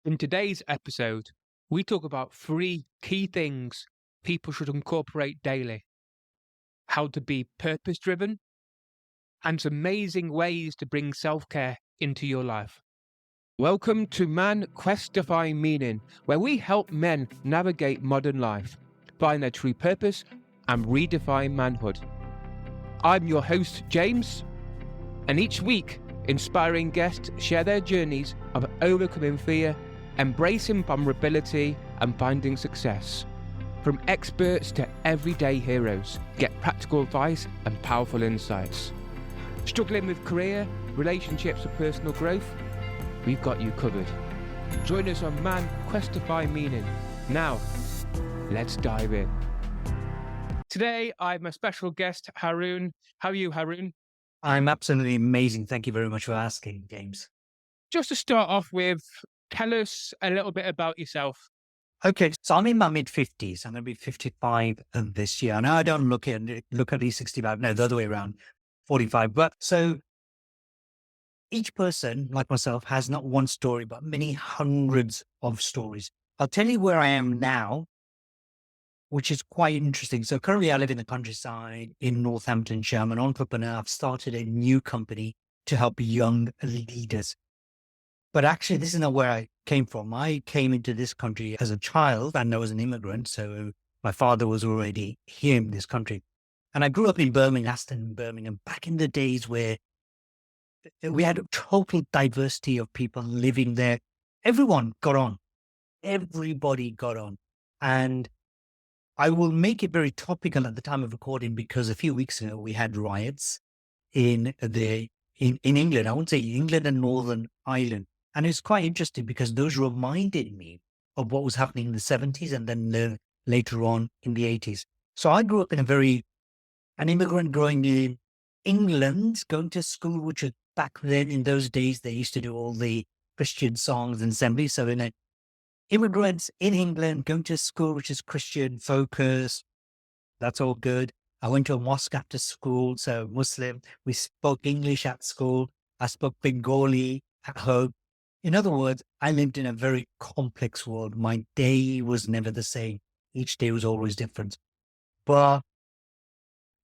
In today's episode, we talk about three key things people should incorporate daily: how to be purpose driven, and some amazing ways to bring self care into your life. Welcome to ManQuest Defying Meaning, where we help men navigate modern life, find their true purpose, and redefine manhood. I'm your host, James, and each week, inspiring guests share their journeys of overcoming fear, embracing vulnerability, and finding success. From experts to everyday heroes, get practical advice and powerful insights. Struggling with career, relationships, or personal growth? We've got you covered. Join us on ManQuest Defying Meaning. Now, let's dive in. Today, I have my special guest, Haroon. How are you, Haroon? I'm absolutely amazing. Thank you very much for asking, James. Just to start off with, tell us a little bit about yourself. Okay, so I'm in my mid-50s. I'm going to be 55 this year. Now I don't look at these 65. No, the other way around, 45. But so each person, like myself, has not one story, but many hundreds of stories. I'll tell you where I am now, which is quite interesting. So currently I live in the countryside in Northampton. I'm an entrepreneur. I've started a new company to help young leaders. But actually, this is not where I came from. I came into this country as a child and I was an immigrant. So my father was already here in this country. And I grew up in Birmingham, back in the days where we had a total diversity of people living there. Everyone got on. Everybody got on. And I will make it very topical at the time of recording because a few weeks ago we had riots in England. I won't say England and Northern Ireland. And it's quite interesting because those reminded me of what was happening in the 70s and then later on in the 80s. So I grew up in an immigrant growing in England, going to school, which was back then in those days, they used to do all the Christian songs and assemblies. So immigrants in England going to school, which is Christian focus. That's all good. I went to a mosque after school, so Muslim. We spoke English at school. I spoke Bengali at home. In other words, I lived in a very complex world. My day was never the same. Each day was always different. But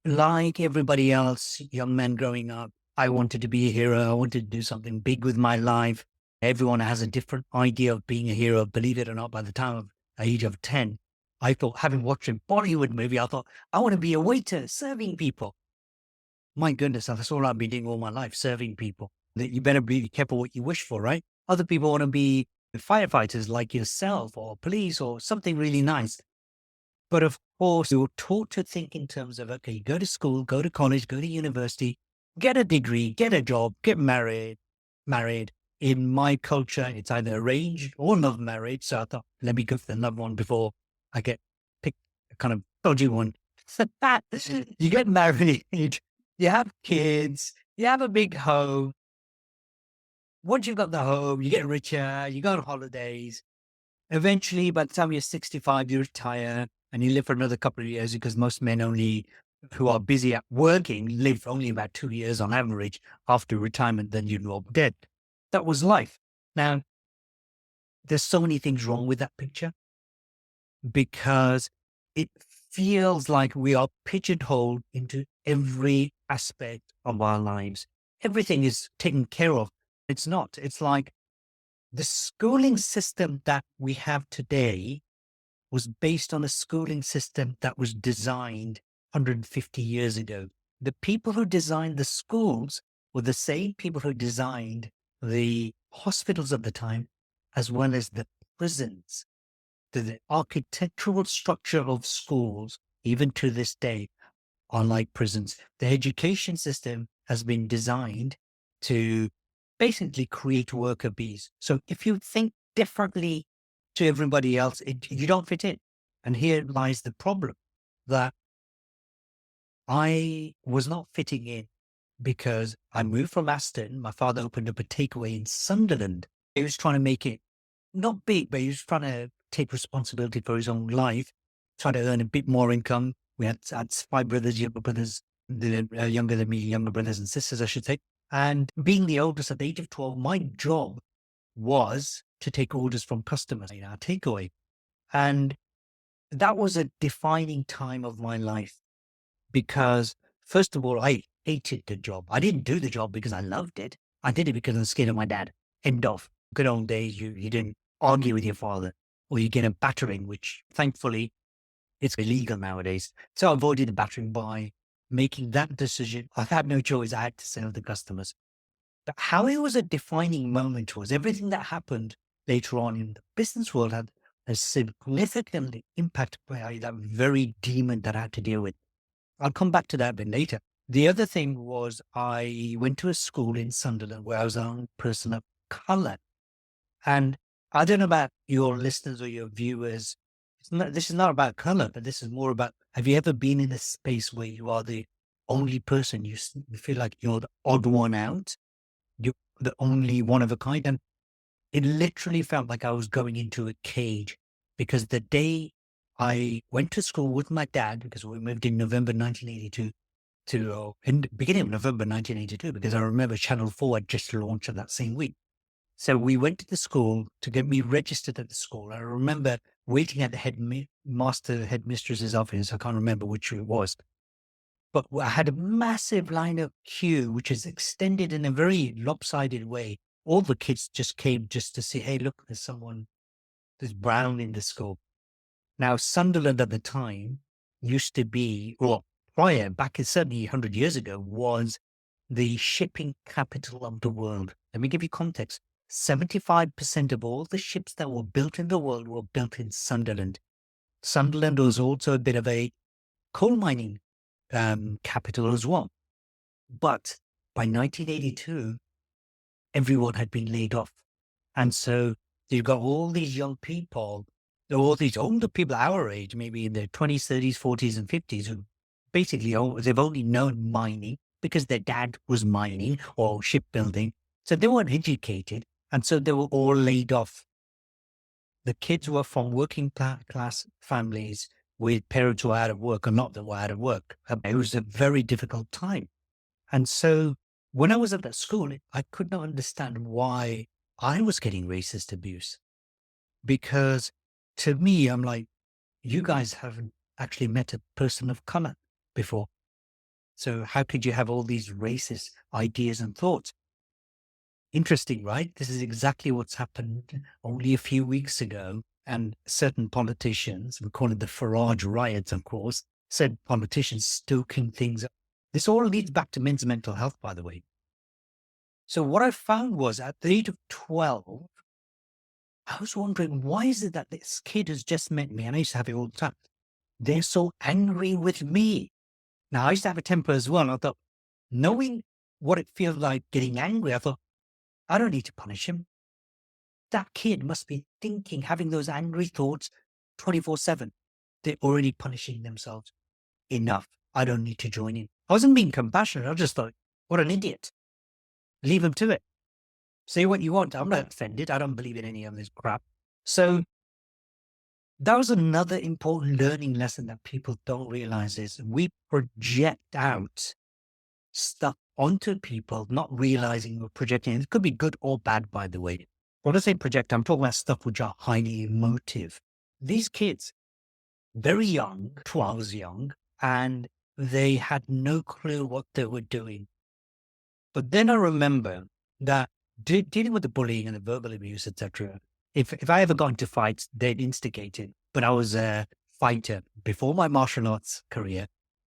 like everybody else, young men growing up, I wanted to be a hero. I wanted to do something big with my life. Everyone has a different idea of being a hero. Believe it or not, by the time of the age of 10, I thought, having watched a Bollywood movie, I thought, I want to be a waiter, serving people. My goodness, that's all I've been doing all my life, serving people. That you better be careful what you wish for, right? Other people want to be firefighters like yourself or police or something really nice. But of course, you're taught to think in terms of, okay, go to school, go to college, go to university, get a degree, get a job, get married. In my culture, it's either arranged or love marriage. So I thought, let me go for the love one before I get picked a kind of dodgy one. You get married, you have kids, you have a big home. Once you've got the home, you get richer, you go on holidays. Eventually, by the time you're 65, you retire and you live for another couple of years because most men who are busy at working live only about 2 years on average after retirement, then you're all dead. That was life. Now, there's so many things wrong with that picture because it feels like we are pigeonholed into every aspect of our lives. Everything is taken care of. It's not. It's like the schooling system that we have today was based on a schooling system that was designed 150 years ago. The people who designed the schools were the same people who designed the hospitals of the time, as well as the prisons. The architectural structure of schools, even to this day, are like prisons. The education system has been designed to basically create worker bees. So if you think differently to everybody else, you don't fit in. And here lies the problem that I was not fitting in because I moved from Aston. My father opened up a takeaway in Sunderland. He was trying to make it not big, but he was trying to take responsibility for his own life, trying to earn a bit more income. We had 5 brothers, younger brothers, younger than me, younger brothers and sisters, I should say. And being the oldest at the age of 12, my job was to take orders from customers in our takeaway. And that was a defining time of my life because, first of all, I hated the job. I didn't do the job because I loved it. I did it because I was scared of my dad. End of. Good old days, you didn't argue with your father or you get a battering, which thankfully it's illegal nowadays. So I avoided the battering by making that decision. I had no choice. I had to serve the customers. But how it was a defining moment was everything that happened later on in the business world had a significantly impacted by that very demon that I had to deal with. I'll come back to that a bit later. The other thing was I went to a school in Sunderland where I was the only person of color. And I don't know about your listeners or your viewers. This is not about color, but this is more about, have you ever been in a space where you are the only person? You feel like you're the odd one out. You're the only one of a kind. And it literally felt like I was going into a cage because the day I went to school with my dad, because we moved in November 1982 in the beginning of November 1982, because I remember Channel 4 had just launched that same week. So we went to the school to get me registered at the school. I remember waiting at the headmistress's office. I can't remember which it was. But I had a massive line of queue, which is extended in a very lopsided way. All the kids just came just to see, hey, look, there's brown in the school. Now, Sunderland at the time used to be, or prior, back certainly 100 years ago, was the shipping capital of the world. Let me give you context. 75% of all the ships that were built in the world were built in Sunderland. Sunderland was also a bit of a coal mining capital as well. But by 1982, everyone had been laid off. And so you've got all these young people, all these older people our age, maybe in their 20s, 30s, 40s, and 50s, who basically they've only known mining because their dad was mining or shipbuilding. So they weren't educated. And so they were all laid off. The kids were from working class families with parents who were out of work or not that were out of work. It was a very difficult time. And so when I was at that school, I could not understand why I was getting racist abuse. Because to me, I'm like, you guys haven't actually met a person of color before. So how could you have all these racist ideas and thoughts? Interesting, right? This is exactly what's happened only a few weeks ago. And certain politicians, we call it the Farage riots, of course, said politicians stoking things up. This all leads back to men's mental health, by the way. So what I found was at the age of 12, I was wondering, why is it that this kid has just met me? And I used to have it all the time. They're so angry with me. Now, I used to have a temper as well. I thought, knowing what it feels like getting angry, I thought, I don't need to punish him. That kid must be thinking, having those angry thoughts 24/7. They're already punishing themselves. Enough. I don't need to join in. I wasn't being compassionate. I just thought, what an idiot. Leave him to it. Say what you want. I'm not offended. I don't believe in any of this crap. So that was another important learning lesson that people don't realize is we project out stuff onto people, not realizing we're projecting. It could be good or bad, by the way. When I say project, I'm talking about stuff which are highly emotive. These kids, very young, 12 was young, and they had no clue what they were doing. But then I remember that dealing with the bullying and the verbal abuse, etc. If I ever got into fights, they'd instigate it. But I was a fighter. Before my martial arts career,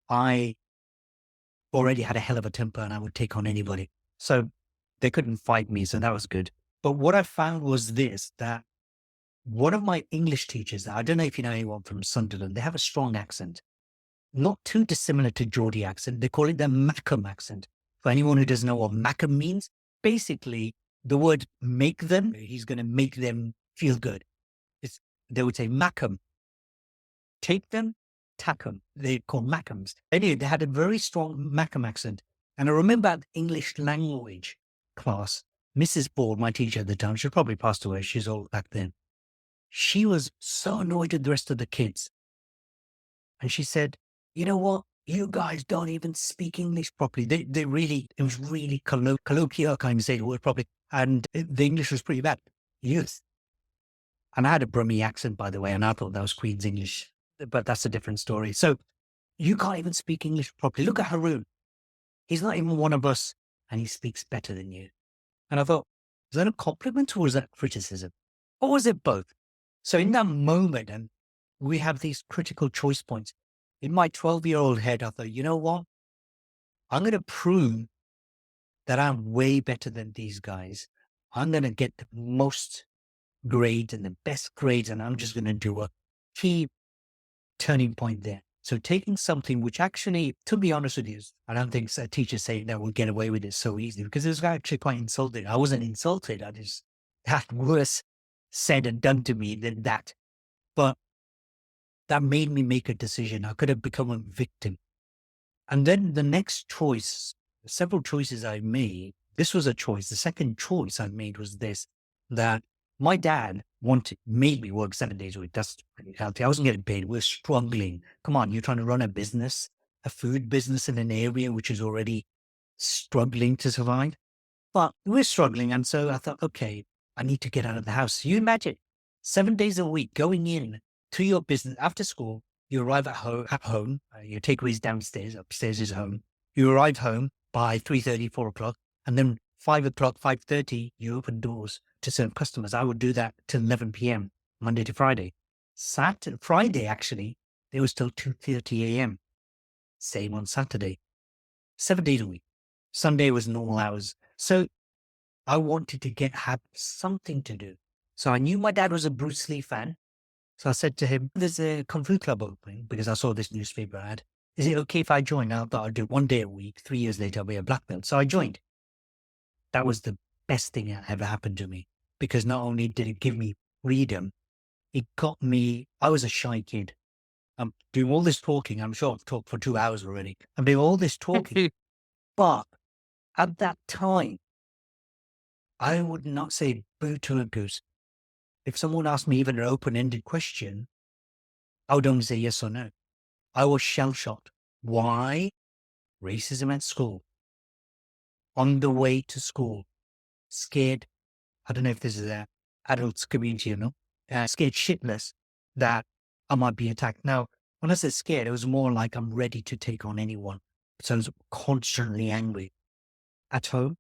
I already had a hell of a temper and I would take on anybody. So they couldn't fight me. So that was good. But what I found was this, that one of my English teachers, I don't know if you know anyone from Sunderland, they have a strong accent, not too dissimilar to Geordie accent. They call it the Mackem accent. For anyone who doesn't know what Mackem means, basically the word make them, he's going to make them feel good. They would say Mackem, take them, tack them. They call Mackems. Anyway, they had a very strong Mackem accent. And I remember at English language class, Mrs. Ball, my teacher at the time, she probably passed away. She's old back then. She was so annoyed with the rest of the kids. And she said, you know what? You guys don't even speak English properly. They really, it was really colloquial, kind of say the word properly. And the English was pretty bad. Yes. And I had a Brummie accent, by the way, and I thought that was Queen's English, but that's a different story. So you can't even speak English properly. Look at Haroon. He's not even one of us, and he speaks better than you. And I thought, is that a compliment or was that criticism? Or was it both? So in that moment, and we have these critical choice points. In my 12-year-old head, I thought, you know what? I'm going to prove that I'm way better than these guys. I'm going to get the most grades and the best grades, and I'm just going to do a key turning point there. So taking something which actually, to be honest with you, I don't think a teacher saying that we'll get away with it so easily, because it was actually quite insulting. I wasn't insulted. I just had worse said and done to me than that. But that made me make a decision. I could have become a victim. And then the next choice, several choices I made, this was a choice. The second choice I made was this, that my dad made me work 7 days a week. That's pretty healthy. I wasn't getting paid. We're struggling. Come on, you're trying to run a business, a food business in an area which is already struggling to survive. But we're struggling. And so I thought, okay, I need to get out of the house. You imagine 7 days a week going in to your business after school. You arrive at home, your takeaway's downstairs, upstairs is home. You arrive home by 3:30, 4 o'clock, and then 5 o'clock, 5:30, you open doors to certain customers. I would do that till 11 p.m., Monday to Friday. Friday, actually, it was till 2:30 a.m. Same on Saturday. 7 days a week. Sunday was normal hours. So I wanted to have something to do. So I knew my dad was a Bruce Lee fan. So I said to him, there's a Kung Fu Club opening because I saw this newspaper ad. Is it okay if I join? I thought I'd do 1 day a week. 3 years later, I'll be a black belt. So I joined. That was the best thing that ever happened to me, because not only did it give me freedom, it got me, I was a shy kid. I'm doing all this talking. I'm sure I've talked for 2 hours already. I'm doing all this talking. But at that time, I would not say boo to a goose. If someone asked me even an open-ended question, I would only say yes or no. I was shell-shocked. Why? Racism at school. On the way to school. Scared. I don't know if this is an adults community or not. Scared shitless that I might be attacked. Now, when I said scared, it was more like I'm ready to take on anyone. So I was constantly angry. At home,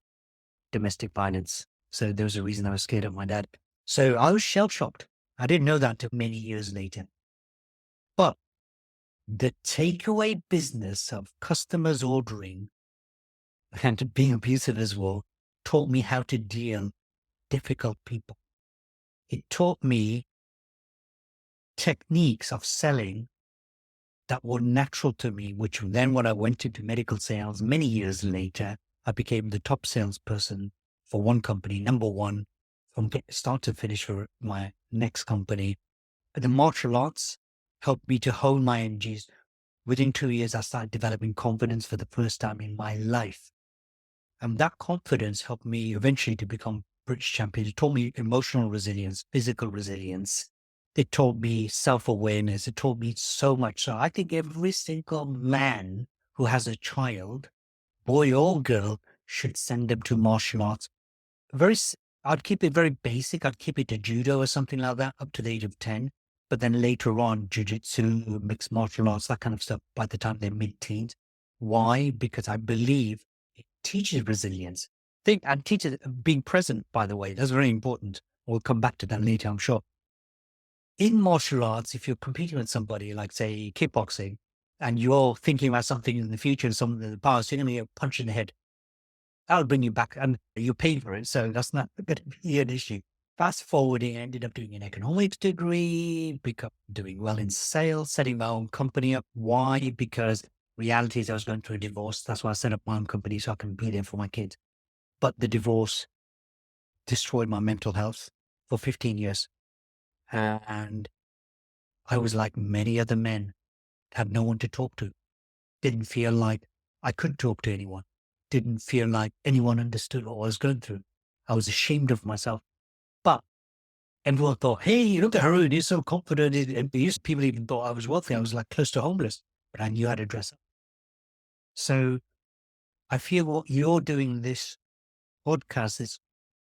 domestic violence. So there was a reason I was scared of my dad. So I was shell-shocked. I didn't know that until many years later. But the takeaway business of customers ordering and being abusive as well taught me how to deal with difficult people. It taught me techniques of selling that were natural to me, which then when I went into medical sales many years later, I became the top salesperson for one company, number one, from start to finish for my next company. The martial arts helped me to hone my energies. Within 2 years, I started developing confidence for the first time in my life. And that confidence helped me eventually to become British champion. It taught me emotional resilience, physical resilience. It taught me self-awareness. It taught me so much. So I think every single man who has a child, boy or girl, should send them to martial arts. I'd keep it very basic. I'd keep it to judo or something like that up to the age of 10. But then later on, jujitsu, mixed martial arts, that kind of stuff by the time they're mid-teens. Why? Because I believe it teaches resilience. And teaches being present, by the way. That's very important. We'll come back to that later, I'm sure. In martial arts, if you're competing with somebody, like say kickboxing, and you're thinking about something in the future and something in the past, you're going to get punched in the head. That'll bring you back, and you paid for it. So that's not going to be an issue. Fast forwarding, I ended up doing an economics degree, doing well in sales, setting my own company up. Why? Because reality is I was going through a divorce. That's why I set up my own company so I can be there for my kids. But the divorce destroyed my mental health for 15 years. And I was like many other men, had no one to talk to. Didn't feel like I could talk to anyone. Didn't feel like anyone understood what I was going through. I was ashamed of myself. But everyone thought, hey, look at Haroon, he's so confident. And people even thought I was wealthy. I was like close to homeless, but I knew how to dress up. So I feel what you're doing this podcast is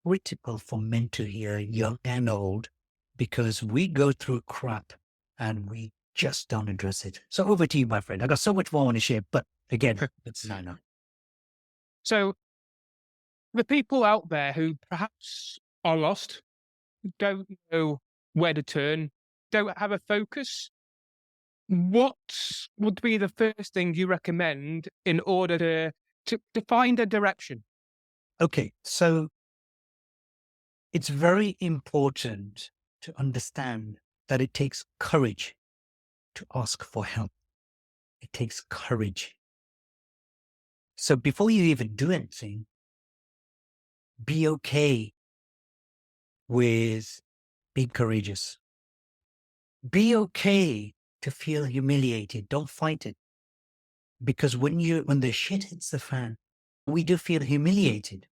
critical for men to hear, young and old, because we go through crap and we just don't address it. So over to you, my friend. I got so much more I want to share, but again, it's no. So the people out there who perhaps are lost, don't know where to turn, don't have a focus, what would be the first thing you recommend in order to find a direction? Okay, so it's very important to understand that it takes courage to ask for help. It takes courage. So before you even do anything, be okay with being courageous. Be okay to feel humiliated. Don't fight it. Because when the shit hits the fan, we do feel humiliated.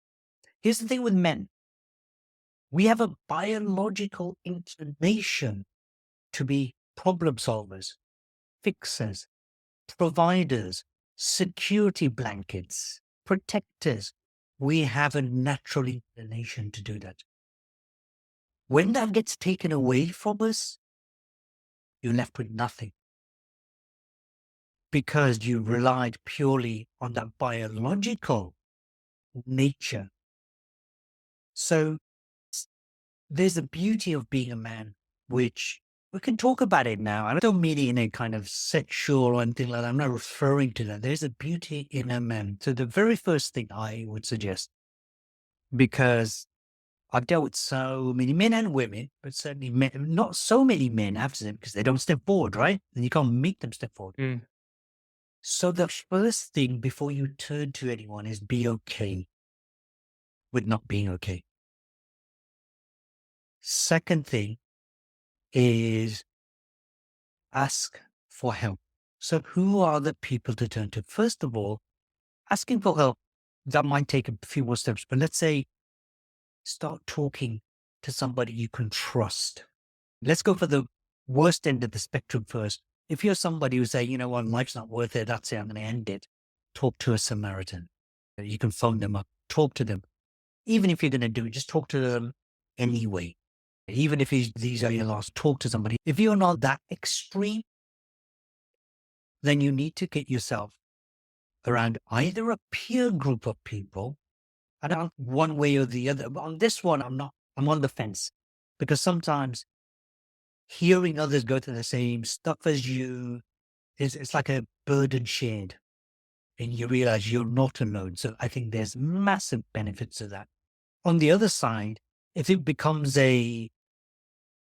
Here's the thing with men. We have a biological inclination to be problem solvers, fixers, providers, security blankets, protectors. We have a natural inclination to do that. When that gets taken away from us, you're left with nothing. Because you relied purely on that biological nature. So there's a beauty of being a man, which we can talk about it now. I don't mean it in a kind of sexual or anything like that. I'm not referring to that. There's a beauty in a man. So the very first thing I would suggest, because I've dealt with so many men and women, but certainly men, not so many men after them because they don't step forward, right? And you can't make them step forward. Mm. So the first thing before you turn to anyone is be okay with not being okay. Second thing is ask for help. So who are the people to turn to? First of all, asking for help, that might take a few more steps, but let's say start talking to somebody you can trust. Let's go for the worst end of the spectrum first. If you're somebody who say, you know what, life's not worth it, that's it, I'm going to end it. Talk to a Samaritan. You can phone them up, talk to them. Even if you're going to do it, just talk to them anyway. Even if these are your last, talk to somebody. If you're not that extreme, then you need to get yourself around either a peer group of people, and not one way or the other. But on this one, I'm on the fence, because sometimes hearing others go through the same stuff as you it's like a burden shared, and you realize you're not alone. So I think there's massive benefits to that. On the other side, if it becomes a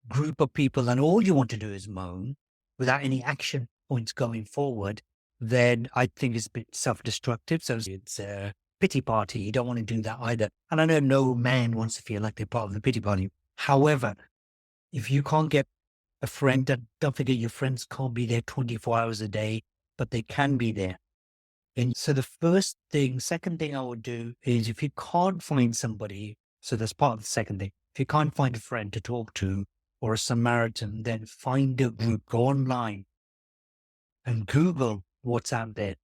group of people and all you want to do is moan without any action points going forward, then I think it's a bit self-destructive. So it's a pity party. You don't want to do that either. And I know no man wants to feel like they're part of the pity party. However, if you can't get a friend, don't forget your friends can't be there 24 hours a day, but they can be there. And so the second thing I would do is, if you can't find somebody, so that's part of the second thing. If you can't find a friend to talk to or a Samaritan, then find a group, go online and Google what's out there.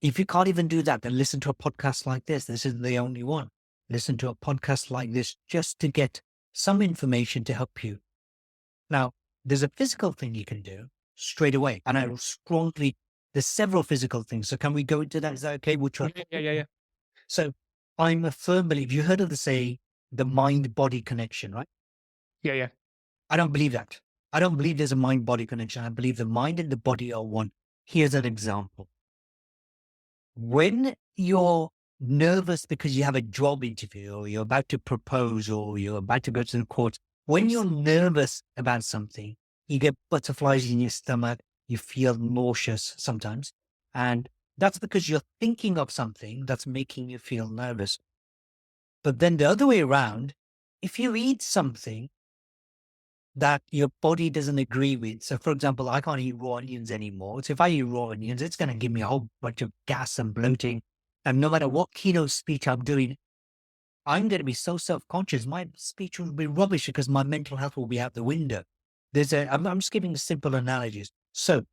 If you can't even do that, then listen to a podcast like this. This isn't the only one. Listen to a podcast like this just to get some information to help you. Now, there's a physical thing you can do straight away. And there's several physical things. So can we go into that? Is that okay? We'll try. Yeah. So I'm a firm believer. You heard of the saying, the mind-body connection, right? Yeah. I don't believe that. I don't believe there's a mind-body connection. I believe the mind and the body are one. Here's an example. When you're nervous because you have a job interview, or you're about to propose, or you're about to go to the court, when you're nervous about something, you get butterflies in your stomach, you feel nauseous sometimes. And that's because you're thinking of something that's making you feel nervous. But then the other way around, if you eat something that your body doesn't agree with. So for example, I can't eat raw onions anymore. So if I eat raw onions, it's going to give me a whole bunch of gas and bloating. And no matter what keynote speech I'm doing, I'm going to be so self-conscious. My speech will be rubbish because my mental health will be out the window. I'm just giving simple analogies. So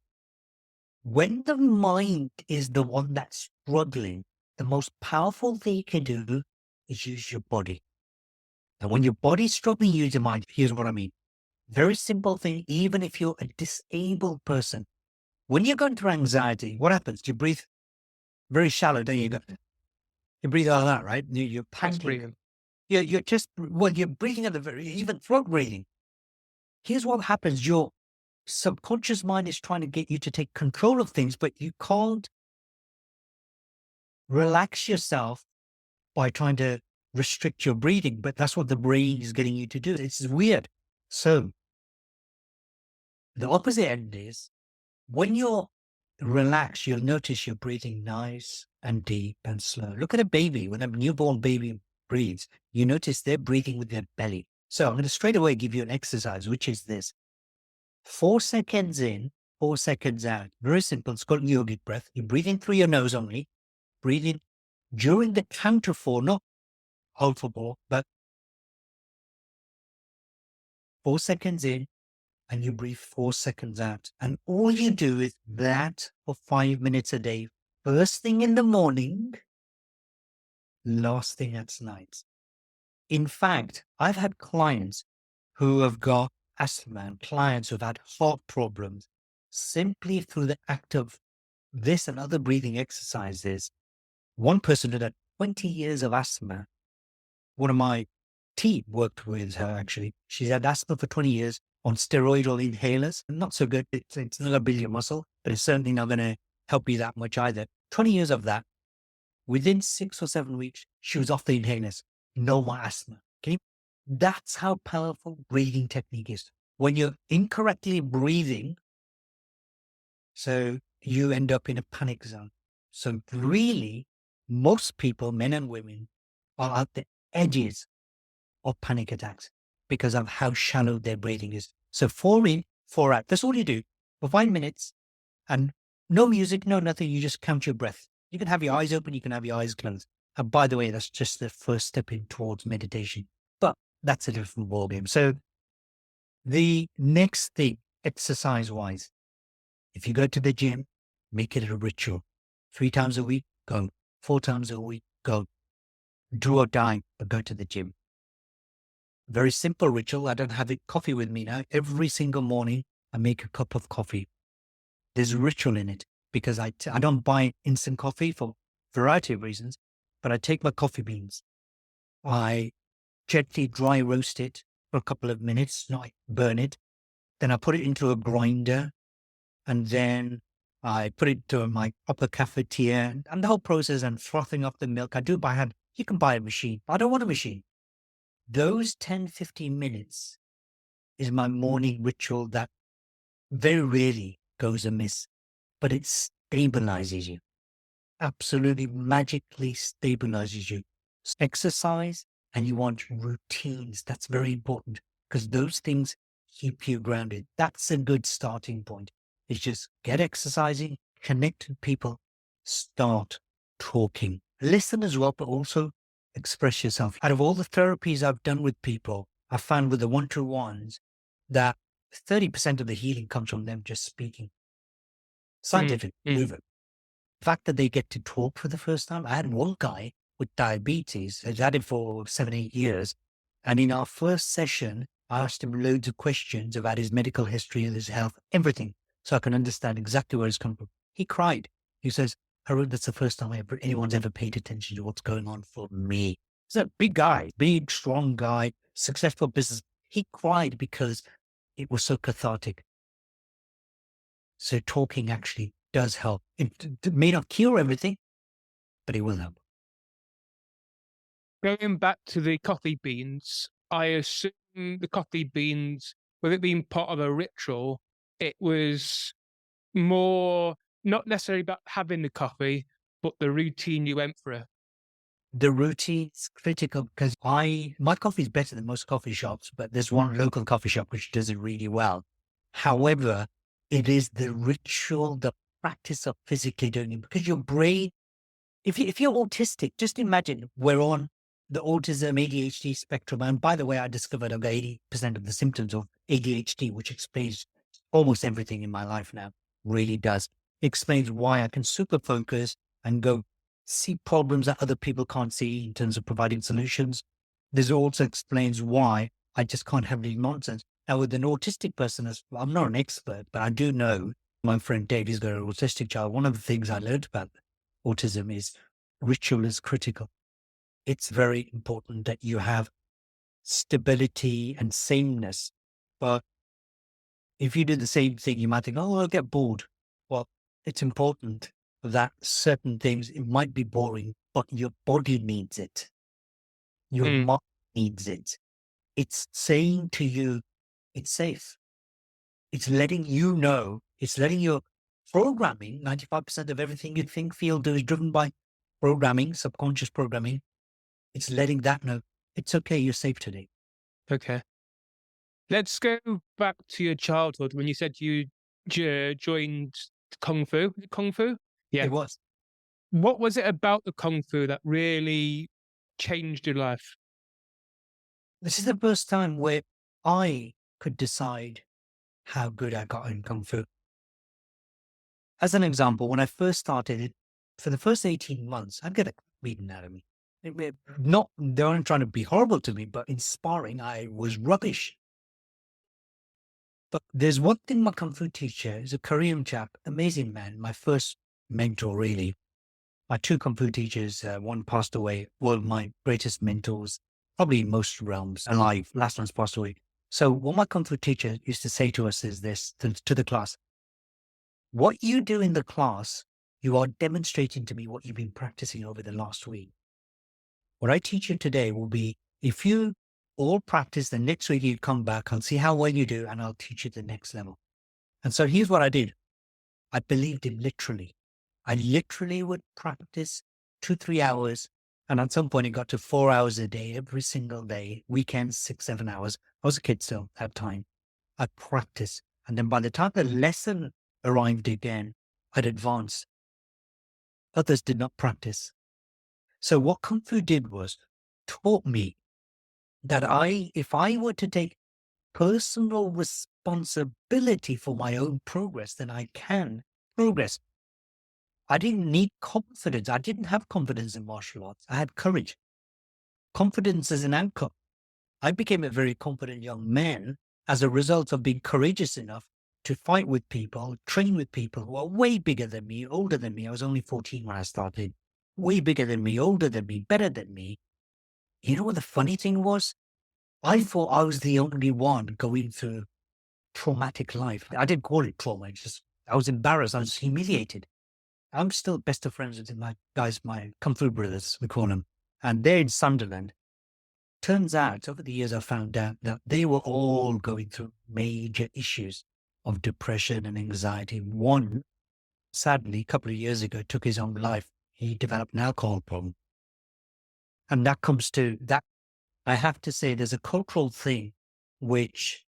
when the mind is the one that's struggling, the most powerful thing you can do is use your body. And when your body's struggling, use your mind. Here's what I mean. Very simple thing, even if you're a disabled person. When you're going through anxiety, what happens? You breathe very shallow, don't you? You breathe out of that, right? You're Chest panting. breathing. You're just, well, you're breathing at the very, even throat breathing. Here's what happens. Your subconscious mind is trying to get you to take control of things, but you can't relax yourself by trying to restrict your breathing. But that's what the brain is getting you to do. It's weird. So the opposite end is when you're relaxed, you'll notice you're breathing nice and deep and slow. Look at a baby. When a newborn baby breathes, you notice they're breathing with their belly. So I'm going to straight away give you an exercise, which is this. 4 seconds in, 4 seconds out. Very simple. It's called yogic breath. You're breathing through your nose only. Breathing during the count of 4, not hold for 4, but 4 seconds in, and you breathe 4 seconds out. And all you do is that for 5 minutes a day. First thing in the morning, last thing at night. In fact, I've had clients who have got asthma and clients who've had heart problems simply through the act of this and other breathing exercises. One person who had 20 years of asthma. One of my team worked with her, actually. She's had asthma for 20 years on steroidal inhalers. Not so good. It's not going to build your muscle, but it's certainly not going to help you that much either. 20 years of that. Within 6 or 7 weeks, she was off the inhalers. No more asthma. Okay? That's how powerful breathing technique is. When you're incorrectly breathing, so you end up in a panic zone. So really, most people, men and women, are at the edges of panic attacks because of how shallow their breathing is. So 4 in, 4 out. That's all you do for 5 minutes and no music, no nothing. You just count your breath. You can have your eyes open. You can have your eyes closed. And by the way, that's just the first step in towards meditation, but that's a different ballgame. So the next thing, exercise wise, if you go to the gym, make it a ritual. 3 times a week, go. 4 times a week, go. Do or die, but go to the gym. Very simple ritual. I don't have coffee with me now. Every single morning, I make a cup of coffee. There's a ritual in it because I don't buy instant coffee for a variety of reasons, but I take my coffee beans. I gently dry roast it for a couple of minutes, not burn it. Then I put it into a grinder and then I put it to my upper cafetiere and the whole process and frothing up the milk. I do it by hand. You can buy a machine. I don't want a machine. Those 10, 15 minutes is my morning ritual that very rarely goes amiss, but it stabilizes you. Absolutely magically stabilizes you. Exercise and you want routines. That's very important because those things keep you grounded. That's a good starting point. It's just get exercising, connect with people, start talking. Listen as well, but also express yourself. Out of all the therapies I've done with people, I found with the one-to-ones that 30% of the healing comes from them just speaking. Scientific proven. The fact that they get to talk for the first time. I had one guy with diabetes. He's had it for 7, 8 years. And in our first session, I asked him loads of questions about his medical history and his health, everything, so I can understand exactly where it's come from. He cried. He says, Haroon, that's the first time anyone's ever paid attention to what's going on for me. He's a big guy, big, strong guy, successful business. He cried because it was so cathartic. So talking actually does help. It may not cure everything, but it will help. Going back to the coffee beans, I assume the coffee beans, with it being part of a ritual, it was more not necessarily about having the coffee, but the routine you went through. The routine's critical because my coffee is better than most coffee shops, but there's one local coffee shop which does it really well. However, it is the ritual, the practice of physically doing it because your brain, if you're autistic, just imagine we're on the autism ADHD spectrum. And by the way, I discovered I've got 80% of the symptoms of ADHD, which explains almost everything in my life now. Really does. It explains why I can super focus and go see problems that other people can't see in terms of providing solutions. this also explains why I just can't have any nonsense. Now, with an autistic person, I'm not an expert, but I do know my friend Dave, he's got an autistic child. One of the things I learned about autism is ritual is critical. It's very important that you have stability and sameness. But if you do the same thing, you might think, oh, I'll get bored. Well, it's important that certain things, it might be boring, but your body needs it. Your Mm. mind needs it. It's saying to you, it's safe. It's letting you know, it's letting your programming, 95% of everything you think, feel, do is driven by programming, subconscious programming. It's letting that know, it's okay, you're safe today. Okay. Let's go back to your childhood when you said you joined Kung Fu. Is it Kung Fu? Yeah. It was. What was it about the Kung Fu that really changed your life? This is the first time where I could decide how good I got in Kung Fu. As an example, when I first started it, for the first 18 months, I'd get a beaten out of me. Not, they weren't trying to be horrible to me, but in sparring, I was rubbish. But there's one thing my Kung Fu teacher is a Korean chap, amazing man, my first mentor, really. My two Kung Fu teachers, one passed away, were my greatest mentors, probably in most realms alive. Last one's passed away. So what my Kung Fu teacher used to say to us is this, to the class: what you do in the class, you are demonstrating to me what you've been practicing over the last week. What I teach you today will be, if you all practice, the next week you come back, I'll see how well you do, and I'll teach you the next level. And so here's what I did. I believed him literally. I literally would practice 2-3 hours. And at some point it got to 4 hours a day, every single day, weekends, 6-7 hours. I was a kid still at that time. I'd practice. And then by the time the lesson arrived again, I'd advanced. Others did not practice. So what Kung Fu did was taught me that if I were to take personal responsibility for my own progress, then I can progress. I didn't need confidence. I didn't have confidence in martial arts. I had courage. Confidence is an outcome. I became a very confident young man as a result of being courageous enough to fight with people, train with people who are way bigger than me, older than me. I was only 14 when I started. Way bigger than me, older than me, better than me. You know what the funny thing was? I thought I was the only one going through traumatic life. I didn't call it trauma. I was embarrassed. I was humiliated. I'm still best of friends with my guys, my Kung Fu brothers, we call them. And they're in Sunderland. Turns out, over the years, I found out that they were all going through major issues of depression and anxiety. One, sadly, a couple of years ago, took his own life. He developed an alcohol problem. And that comes to that. I have to say, there's a cultural thing which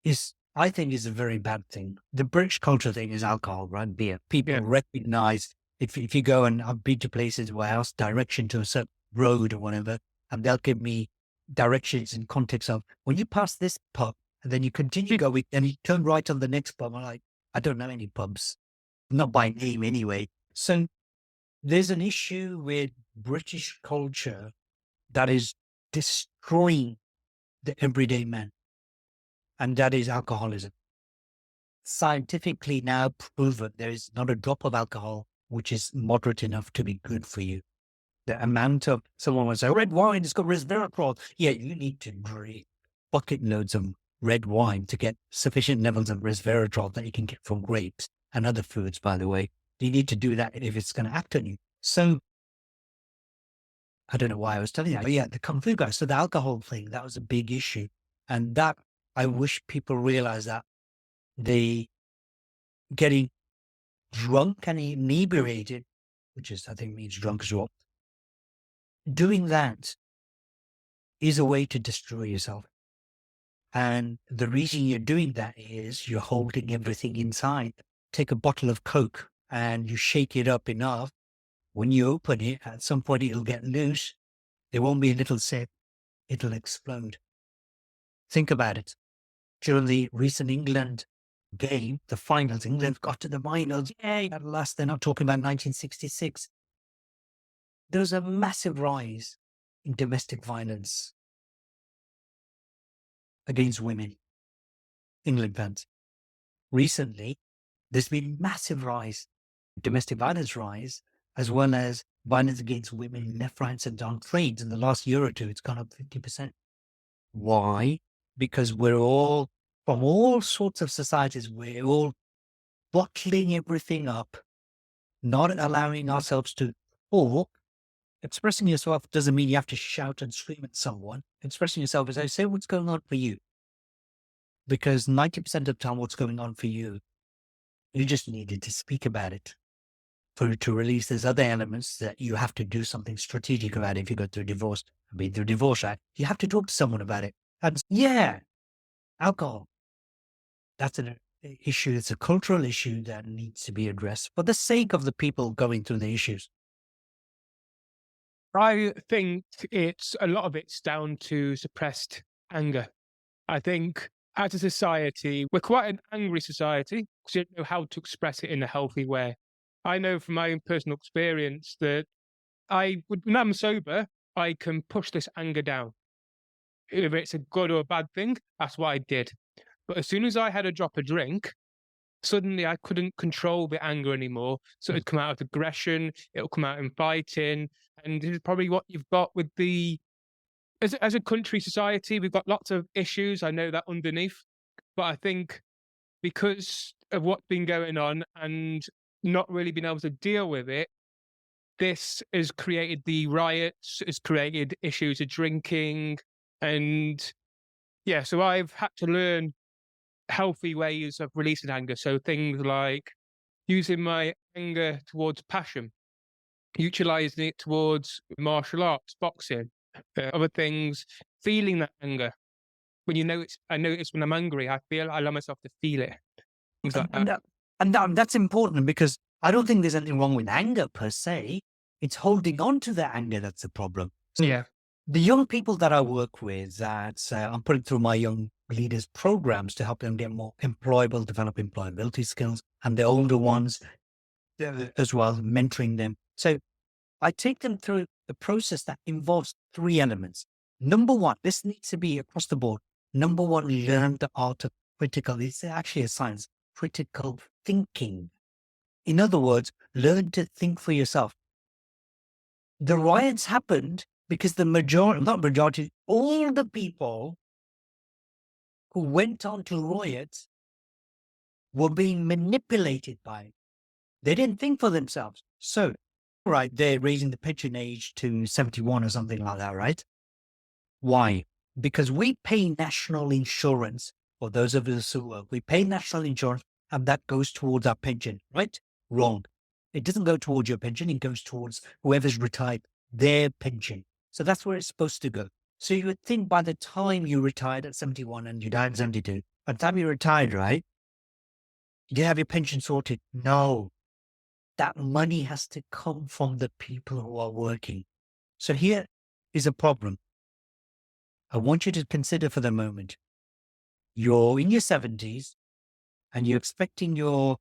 is, I think, is a very bad thing. The British culture thing is alcohol, right? Beer. People recognize, if you go, and I've been to places where I ask direction to a certain road or whatever, and they'll give me directions in context of, when you pass this pub, and then you continue going, and you turn right on the next pub. I'm like, I don't know any pubs, not by name anyway. So there's an issue with British culture that is destroying the everyday man, and that is alcoholism. Scientifically now proven there is not a drop of alcohol which is moderate enough to be good for you. The amount of, someone would say, red wine, it's got resveratrol. Yeah, you need to drink bucket loads of red wine to get sufficient levels of resveratrol that you can get from grapes and other foods, by the way. You need to do that if it's going to act on you. So I don't know why I was telling you that, but yeah, the Kung Fu guys. So the alcohol thing, that was a big issue. And that, I wish people realize that they getting drunk and inebriated, which is, I think, means drunk as well. Doing that is a way to destroy yourself. And the reason you're doing that is you're holding everything inside. Take a bottle of Coke and you shake it up enough. When you open it, at some point it'll get loose. There won't be a little sip. It'll explode. Think about it. During the recent England game, the finals, England got to the finals. Yay, at last. They're not talking about 1966. There was a massive rise in domestic violence against women, England fans. Recently, there's been massive rise, domestic violence rise, as well as violence against women left, right, and down trades. In the last year or two, it's gone up 50%. Why? Because we're all, from all sorts of societies, we're all bottling everything up, not allowing ourselves to talk. Expressing yourself doesn't mean you have to shout and scream at someone. Expressing yourself is, I say what's going on for you. Because 90% of the time, what's going on for you, you just needed to speak about it. For it to release, there's other elements that you have to do something strategic about it. If you go through divorce, through divorce act, you have to talk to someone about it. And yeah, alcohol, that's an issue. It's a cultural issue that needs to be addressed for the sake of the people going through the issues. I think a lot of it's down to suppressed anger. I think as a society, we're quite an angry society because you don't know how to express it in a healthy way. I know from my own personal experience that when I'm sober, I can push this anger down. If it's a good or a bad thing, that's what I did. But as soon as I had a drop of drink, suddenly I couldn't control the anger anymore. So it'd come out of aggression, it'll come out in fighting. And this is probably what you've got with as a country society, we've got lots of issues. I know that underneath. But I think because of what's been going on and not really being able to deal with it, this has created the riots, has created issues of drinking. And yeah, so I've had to learn healthy ways of releasing anger. So things like using my anger towards passion, utilizing it towards martial arts, boxing, other things, feeling that anger. When I notice when I'm angry, I allow myself to feel it. Things like that. And that's important because I don't think there's anything wrong with anger per se. It's holding on to the anger that's the problem. So Yeah. the young people that I work with, that I'm putting through my young leaders programs to help them get more employable, develop employability skills, and the older ones as well, mentoring them. So I take them through the process that involves 3 elements. Number one, this needs to be across the board. Number one, learn the art of it's actually a science, critical thinking. In other words, learn to think for yourself. The riots happened because all the people who went on to riots were being manipulated by it. They didn't think for themselves. So, right, they're raising the pension age to 71 or something like that, right? Why? Because we pay national insurance for those of us who work. We pay national insurance and that goes towards our pension, right? Wrong. It doesn't go towards your pension. It goes towards whoever's retired, their pension. So that's where it's supposed to go. So you would think by the time you retired at 71 and you died at 72, by the time you retired, right, you have your pension sorted. No, that money has to come from the people who are working. So here is a problem. I want you to consider for the moment, you're in your 70s and you're expecting your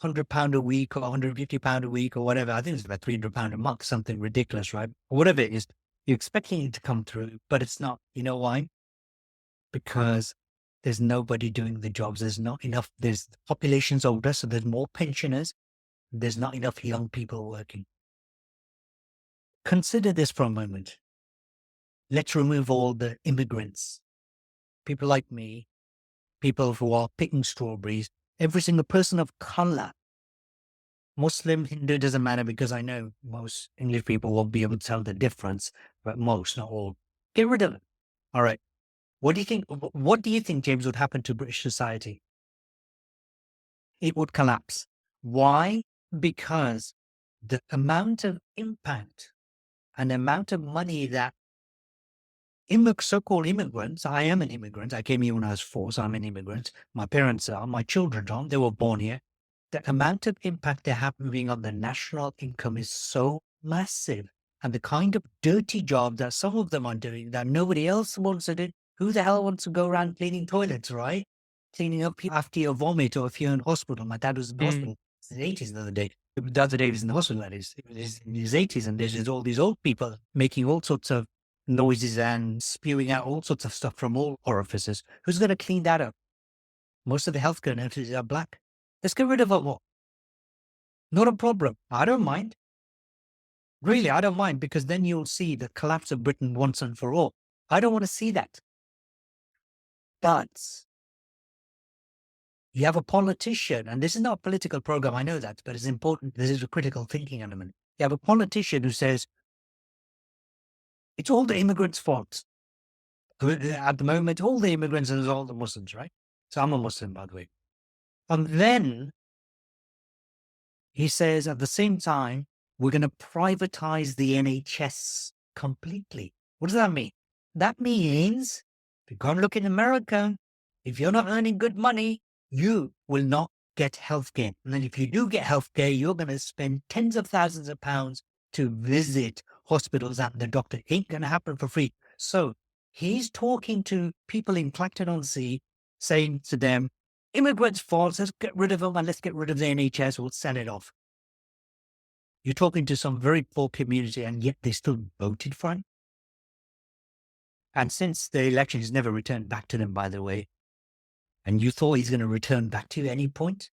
£100 a week or £150 a week or whatever. I think it's about £300 a month, something ridiculous, right? Or whatever it is, you're expecting it to come through, but it's not. You know why? Because there's nobody doing the jobs. There's not enough. The population's older, so there's more pensioners. There's not enough young people working. Consider this for a moment. Let's remove all the immigrants, people like me, people who are picking strawberries, every single person of color, Muslim, Hindu, doesn't matter because I know most English people won't be able to tell the difference, but most, not all. Get rid of it. All right. What do you think, James, would happen to British society? It would collapse. Why? Because the amount of impact and the amount of money that so-called immigrants, I am an immigrant. I came here when I was 4, so I'm an immigrant. My parents are, my children aren't. They were born here. The amount of impact they're having on the national income is so massive. And the kind of dirty job that some of them are doing that nobody else wants to do. Who the hell wants to go around cleaning toilets, right? Cleaning up after your vomit or if you're in hospital. My dad was in hospital in the 80s the other day. The other day he was in the hospital, that is, he was in his 80s, and there's all these old people making all sorts of noises and spewing out all sorts of stuff from all orifices. Who's going to clean that up? Most of the healthcare nurses are black. Let's get rid of it all. Not a problem. I don't mind. Really, I don't mind, because then you'll see the collapse of Britain once and for all. I don't want to see that. But you have a politician, and this is not a political program, I know that, but it's important. This is a critical thinking element. You have a politician who says, it's all the immigrants' fault. At the moment, all the immigrants and it's all the Muslims, right? So I'm a Muslim, by the way. And then he says, at the same time, we're going to privatize the NHS completely. What does that mean? That means, if you go and look in America, if you're not earning good money, you will not get healthcare. And then if you do get healthcare, you're going to spend tens of thousands of pounds to visit hospitals and the doctor. Ain't going to happen for free. So he's talking to people in Clacton-on-Sea, saying to them, immigrants' fault, let's get rid of them and let's get rid of the NHS, we'll sell it off. You're talking to some very poor community, and yet they still voted for him. And since the election, he's never returned back to them, by the way. And you thought he's going to return back to you at any point?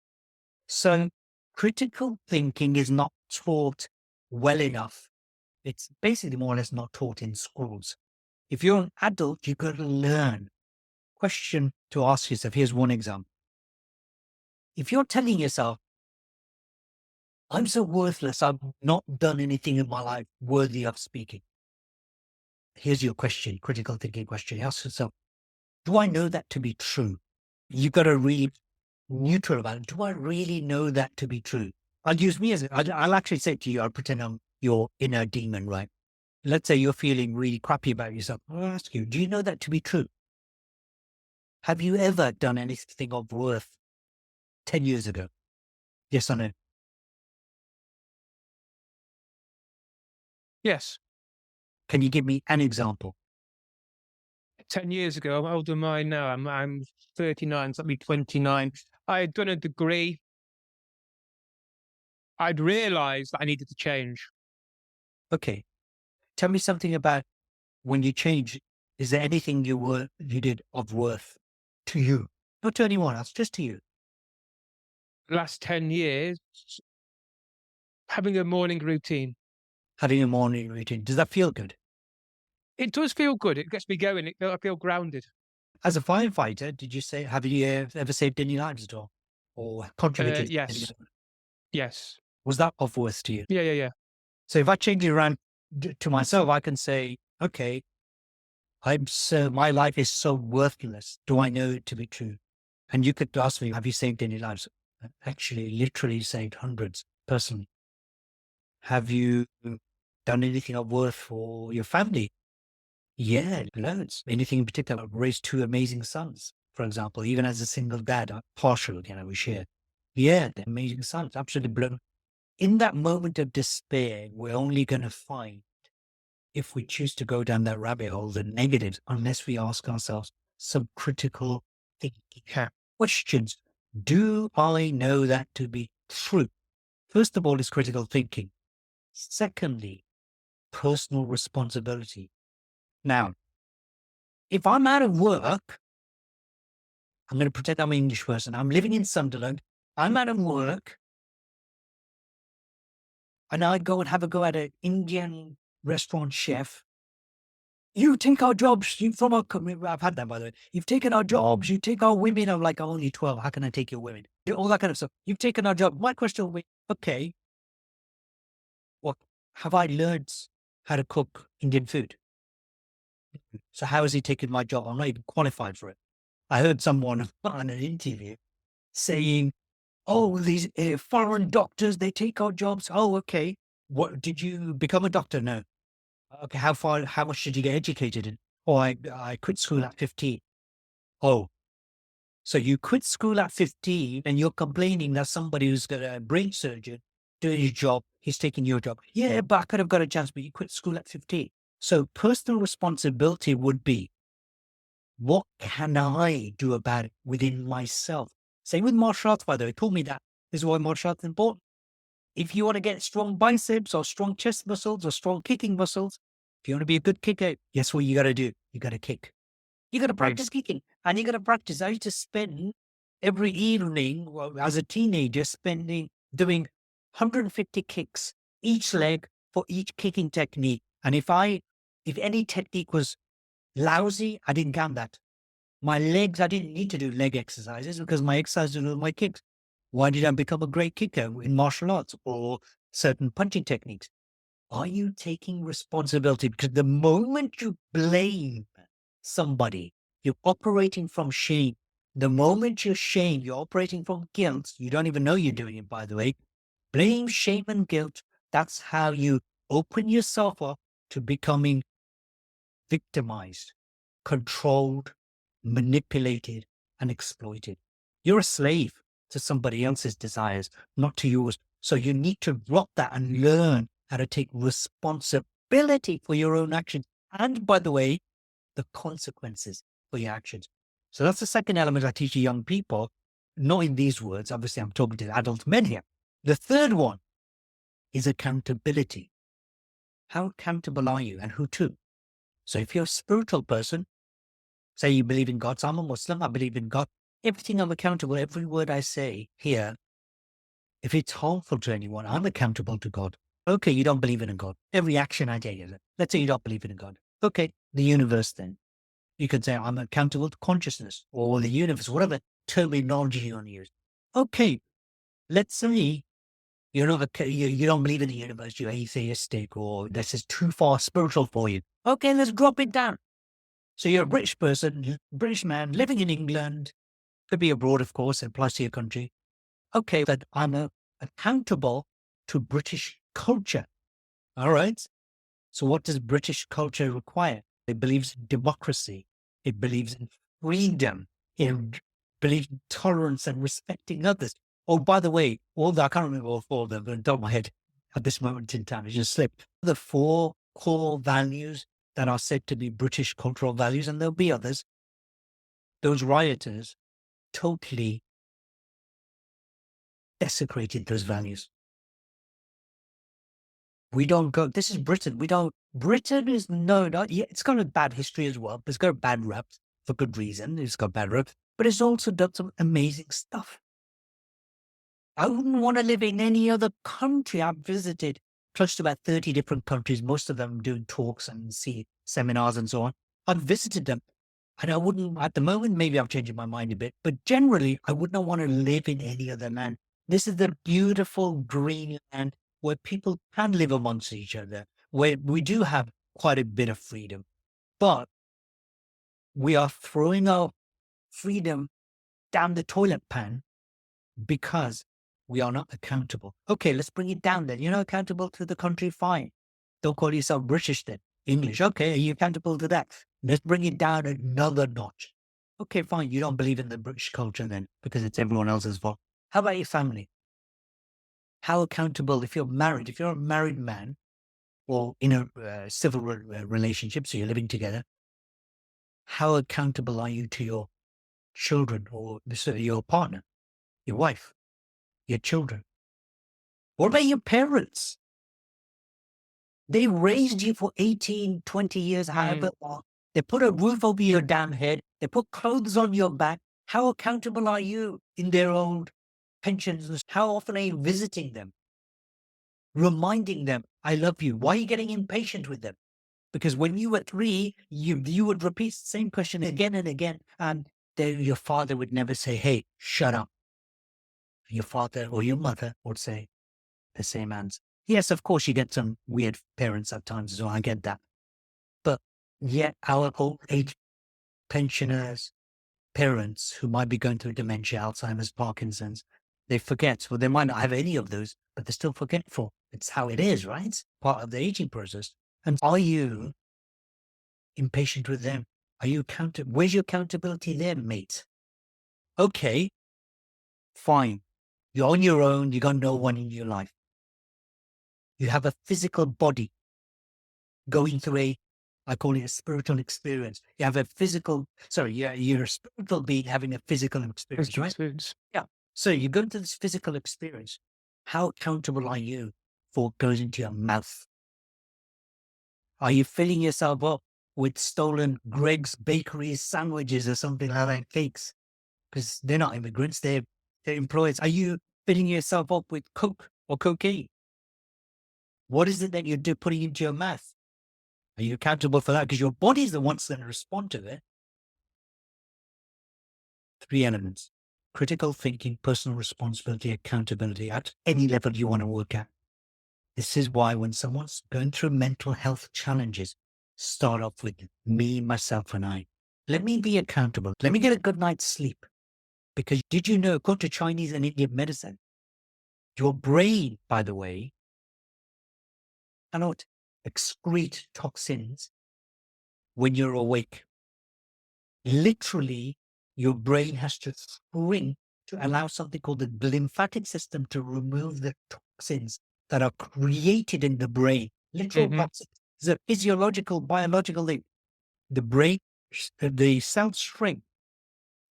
So critical thinking is not taught well enough. It's basically more or less not taught in schools. If you're an adult, you've got to learn. Question to ask yourself. Here's one example. If you're telling yourself, I'm so worthless, I've not done anything in my life worthy of speaking. Here's your question, critical thinking question. Ask yourself, do I know that to be true? You've got to really neutral about it. Do I really know that to be true? I'll use me as I'll actually say to you, I'll pretend I'm your inner demon, right? Let's say you're feeling really crappy about yourself. I'll ask you, do you know that to be true? Have you ever done anything of worth 10 years ago? Yes or no? Yes. Can you give me an example? 10 years ago, I'm older than mine now. I'm 39, so I'll be 29. I had done a degree. I'd realized that I needed to change. Okay. Tell me something about when you changed. Is there anything you did of worth to you? Not to anyone else, just to you. Last 10 years, having a morning routine. Having a morning routine. Does that feel good? It does feel good. It gets me going. I feel grounded. As a firefighter, have you ever saved any lives at all? Or contributed? Yes. Yes. Was that of worth to you? Yeah. So if I change it around to myself, I can say, okay, my life is so worthless. Do I know it to be true? And you could ask me, have you saved any lives? I've actually literally saved hundreds personally. Have you done anything of worth for your family? Yeah, loads. Anything in particular? I've raised 2 amazing sons, for example, even as a single dad, partial, we share. Yeah, they're amazing sons, absolutely blown. In that moment of despair, we're only going to find, if we choose to go down that rabbit hole, the negatives, unless we ask ourselves some critical thinking questions. Do I know that to be true? First of all, is critical thinking. Secondly, personal responsibility. Now, if I'm out of work, I'm going to pretend I'm an English person. I'm living in Sunderland. I'm out of work. And I go and have a go at an Indian restaurant chef. You take our jobs. I've had that, by the way. You've taken our jobs. You take our women. I'm like, I'm only 12. How can I take your women? All that kind of stuff. You've taken our job. My question will be, okay, what have I learned how to cook Indian food? So how has he taken my job? I'm not even qualified for it. I heard someone on an interview saying, oh, these foreign doctors, they take our jobs. Oh, okay. What, did you become a doctor? No. Okay. How much did you get educated in? Oh, I quit school at 15. Oh, so you quit school at 15 and you're complaining that somebody who's got a brain surgeon doing his job, he's taking your job. Yeah, but I could have got a chance, but you quit school at 15. So personal responsibility would be, what can I do about it within myself? Same with martial arts, by the way. It taught me that. This is why martial arts is important. If you want to get strong biceps or strong chest muscles or strong kicking muscles, if you want to be a good kicker, guess what you got to do? You got to kick. You got to practice kicking, and you got to practice. I used to spend every evening, well, as a teenager, doing 150 kicks each leg for each kicking technique. And if any technique was lousy, I didn't count that. My legs, I didn't need to do leg exercises because my exercises were my kicks. Why did I become a great kicker in martial arts or certain punching techniques? Are you taking responsibility? Because the moment you blame somebody, you're operating from shame. The moment you're shame, you're operating from guilt. You don't even know you're doing it, by the way. Blame, shame, and guilt. That's how you open yourself up to becoming victimized, controlled, manipulated, and exploited. You're a slave to somebody else's desires, not to yours. So you need to drop that and learn how to take responsibility for your own actions. And by the way, the consequences for your actions. So that's the second element I teach young people, not in these words. Obviously, I'm talking to adult men here. The third one is accountability. How accountable are you and who to? So if you're a spiritual person, say you believe in God, so I'm a Muslim, I believe in God. Everything I'm accountable, every word I say here, if it's harmful to anyone, I'm accountable to God. Okay, you don't believe in a God. Every action I take, let's say you don't believe in a God. Okay, the universe then. You could say I'm accountable to consciousness or the universe, whatever terminology you want to use. Okay, let's say you're not you don't believe in the universe, you're atheistic, or this is too far spiritual for you. Okay, let's drop it down. So you're a British person, British man living in England, could be abroad, of course, and plus to your country. Okay, that I'm accountable to British culture. All right. So what does British culture require? It believes in democracy. It believes in freedom. It believes in tolerance and respecting others. Oh, by the way, I can't remember all four of them, but on the top of my head at this moment in time, it just slipped. The four core values that are said to be British cultural values, and there'll be others. Those rioters totally desecrated those values. We don't go, this is Britain. Britain is known, yeah, it's got a bad history as well, but it's got a bad rep for good reason. It's got bad rep, but it's also done some amazing stuff. I wouldn't want to live in any other country. I've visited close to about 30 different countries, most of them doing talks and seminars and so on. I've visited them. And I wouldn't, at the moment, maybe I'm changing my mind a bit, but generally, I would not want to live in any other land. This is the beautiful green land where people can live amongst each other, where we do have quite a bit of freedom. But we are throwing our freedom down the toilet pan because we are not accountable. Okay, let's bring it down then. You're not accountable to the country, fine. Don't call yourself British then. English, okay, are you accountable to that? Let's bring it down another notch. Okay, fine, you don't believe in the British culture then because it's everyone else's fault. How about your family? How accountable, if you're a married man or in a civil relationship, so you're living together, how accountable are you to your children or your partner, your wife, your children? What about your parents? They raised you for 18, 20 years, however long. They put a roof over your damn head. They put clothes on your back. How accountable are you in their old pensions? How often are you visiting them? Reminding them, I love you. Why are you getting impatient with them? Because when you were 3, you would repeat the same question again and again. And your father would never say, hey, shut up. Your father or your mother would say the same answer. Yes, of course, you get some weird parents at times as well. I get that. But yet our old age pensioners, parents who might be going through dementia, Alzheimer's, Parkinson's, they forget. Well, they might not have any of those, but they're still forgetful. It's how it is, right? It's part of the aging process. And are you impatient with them? Are you accountable? Where's your accountability there, mate? Okay, fine. You're on your own. You got no one in your life. You have a physical body going through I call it a spiritual experience. You have a you're a spiritual being having a physical experience, right? Experience. Yeah. So you go into this physical experience. How accountable are you for what goes into your mouth? Are you filling yourself up with stolen Greg's Bakeries sandwiches or something like that, cakes? Because they're not immigrants, they're employees. Are you filling yourself up with coke or cocaine? What is it that you're putting into your mouth? Are you accountable for that? Because your body's the one that's going to respond to it. 3 elements: critical thinking, personal responsibility, accountability at any level you want to work at. This is why when someone's going through mental health challenges, start off with me, myself, and I. Let me be accountable. Let me get a good night's sleep. Because did you know, according to Chinese and Indian medicine, your brain, by the way, cannot excrete toxins when you're awake. Literally, your brain has to shrink to allow something called the lymphatic system to remove the toxins that are created in the brain. Literal toxins. It's a physiological, biological thing. The brain, the cells shrink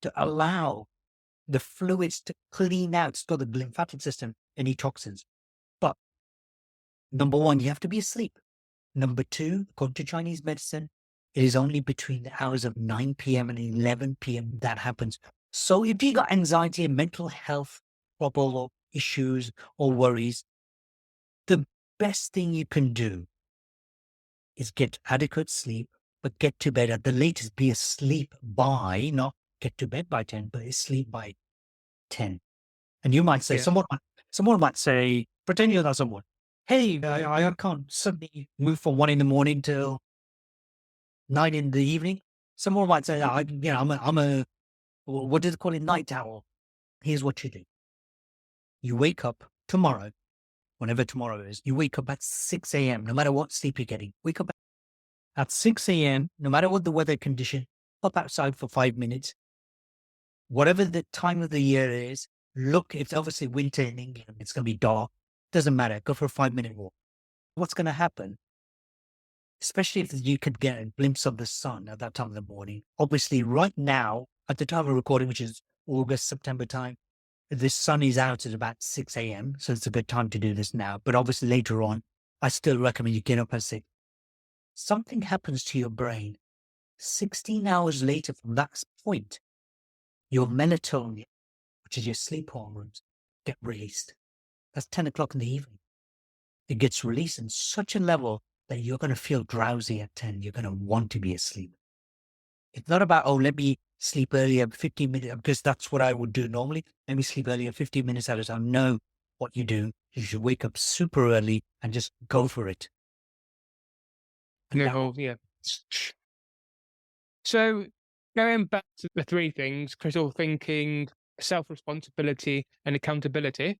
to allow the fluids to clean out, so the lymphatic system, any toxins. But number one, you have to be asleep. Number two, according to Chinese medicine, it is only between the hours of 9 p.m. and 11 p.m. that happens. So if you got anxiety and mental health trouble or issues or worries, the best thing you can do is get adequate sleep, but get to bed at the latest. Be asleep by, not get to bed by 10, but asleep by 10. And you might say, Yeah. someone might say, pretend you're not someone. Hey, I can't suddenly move from 1 a.m. till 9 p.m. Someone might say, I'm a, what do they call it? Night owl. Here's what you do. You wake up tomorrow, whenever tomorrow is, you wake up at 6 a.m., no matter what sleep you're getting. Wake up at 6 a.m., no matter what the weather condition, hop outside for 5 minutes. Whatever the time of the year is, look, it's obviously winter in England, it's going to be dark. Doesn't matter. Go for a 5-minute walk. What's going to happen? Especially if you could get a glimpse of the sun at that time of the morning. Obviously, right now, at the time of recording, which is August, September time, the sun is out at about 6 a.m. So it's a good time to do this now. But obviously later on, I still recommend you get up at 6. Something happens to your brain. 16 hours later from that point, your melatonin, which is your sleep hormones, get released. That's 10 o'clock in the evening. It gets released in such a level that you're going to feel drowsy at 10. You're going to want to be asleep. It's not about, let me sleep earlier, 15 minutes, because that's what I would do normally. Let me sleep earlier, 15 minutes at a time. No, what you do, you should wake up super early and just go for it. No, yeah. So going back to the 3 things, critical thinking, self-responsibility, and accountability.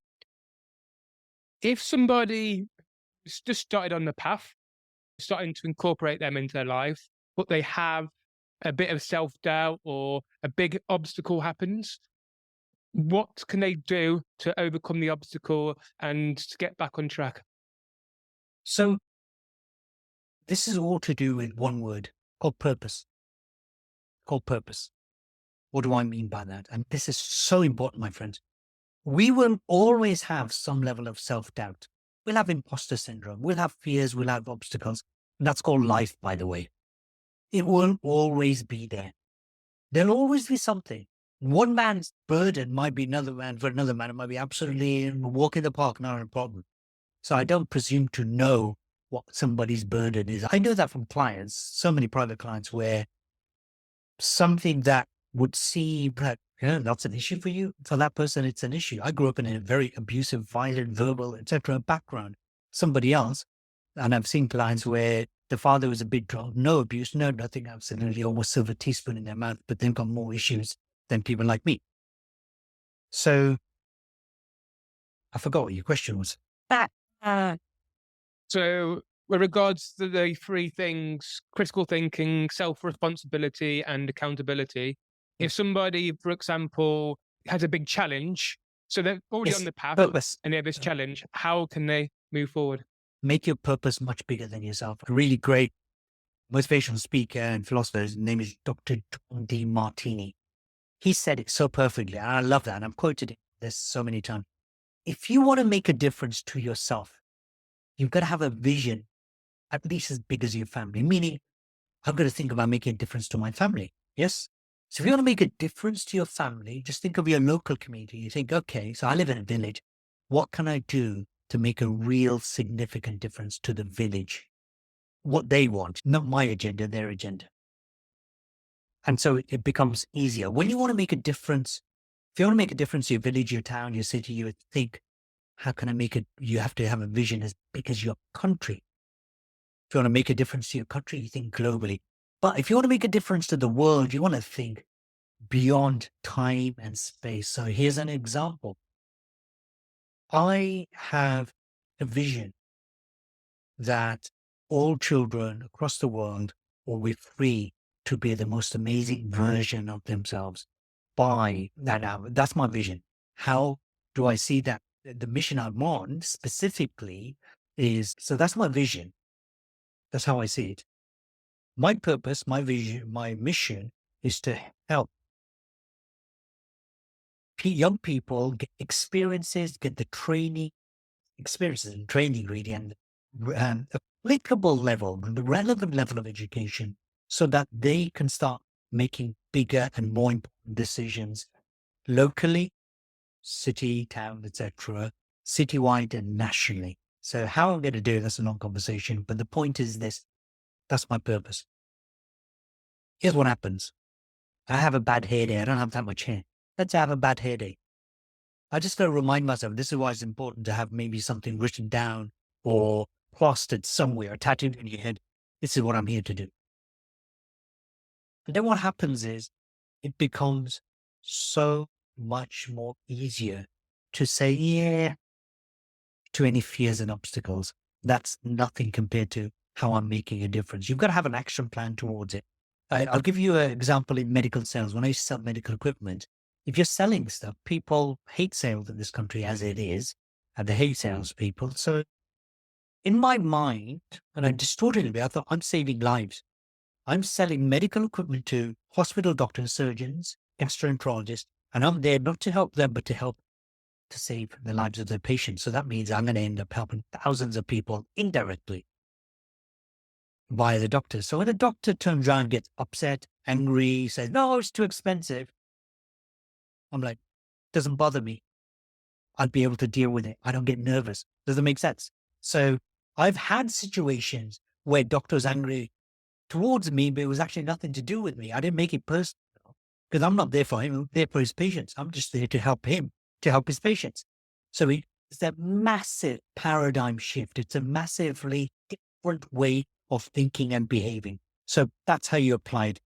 If somebody just started on the path, starting to incorporate them into their life, but they have a bit of self-doubt or a big obstacle happens, what can they do to overcome the obstacle and to get back on track? So this is all to do with one word called purpose. Called purpose. What do I mean by that? And this is so important, my friends. We will always have some level of self-doubt. We'll have imposter syndrome. We'll have fears. We'll have obstacles. And that's called life, by the way. It will always be there. There'll always be something. One man's burden might be another man. For another man, it might be absolutely a walk in the park, not a problem. So I don't presume to know what somebody's burden is. I know that from clients, so many private clients, where something that would seem like, that's an issue for you. For that person, it's an issue. I grew up in a very abusive, violent, verbal, etc. background. Somebody else, and I've seen clients where the father was a big drunk, no abuse, no nothing, absolutely, almost silver teaspoon in their mouth, but they've got more issues than people like me. So I forgot what your question was. So with regards to the 3 things, critical thinking, self-responsibility, and accountability, if somebody, for example, has a big challenge, so they're already on the path Purpose. and they have this challenge, how can they move forward? Make your purpose much bigger than yourself. A really great motivational speaker and philosopher, his name is Dr. John D. Martini. He said it so perfectly, and I love that, and I've quoted it this so many times. if you want to make a difference to yourself, you've got to have a vision at least as big as your family, meaning I've got to think about making a difference to my family. Yes. So if you want to make a difference to your family, just think of your local community. You think, okay, so I live in a village. What can I do to make a real significant difference to the village? What they want, not my agenda, their agenda. And so it becomes easier. When you want to make a difference, if you want to make a difference to your village, your town, your city, you would think, how can I make it? You have to have a vision as big as your country. If you want to make a difference to your country, you think globally. But if you want to make a difference to the world, you want to think beyond time and space. So here's an example. I have a vision that all children across the world will be free to be the most amazing version of themselves by that hour. That's my vision. How do I see that? The mission I'm on specifically is, so that's my vision. That's how I see it. My purpose, my vision, my mission is to help young people get experiences, get the training, experiences and training really, and applicable level, the relevant level of education so that they can start making bigger and more important decisions locally, city, town, etc., citywide and nationally. So how I'm going to do it, that's a long conversation, but the point is this, that's my purpose. Here's what happens. I have a bad hair day. I don't have that much hair. Let's have a bad hair day. I just got to remind myself, this is why it's important to have maybe something written down or plastered somewhere, tattooed in your head. This is what I'm here to do. And then what happens is it becomes so much more easier to say, yeah, to any fears and obstacles. That's nothing compared to how I'm making a difference. You've got to have an action plan towards it. I'll give you an example in medical sales. When I used to sell medical equipment, if you're selling stuff, people hate sales in this country as it is, and they hate salespeople. So in my mind, and I distorted it a bit, I thought I'm saving lives. I'm selling medical equipment to hospital doctors, surgeons, gastroenterologists, and I'm there not to help them, but to save the lives of their patients. So that means I'm going to end up helping thousands of people indirectly via the doctor. So when a doctor turns around, gets upset, angry, says, no, it's too expensive, I'm like, doesn't bother me. I'd be able to deal with it. I don't get nervous. Does that make sense? So I've had situations where doctors angry towards me, but it was actually nothing to do with me. I didn't make it personal because I'm not there for him. I'm there for his patients. I'm just there to help him, to help his patients. So it's a massive paradigm shift. It's a massively different way of thinking and behaving. So that's how you apply it.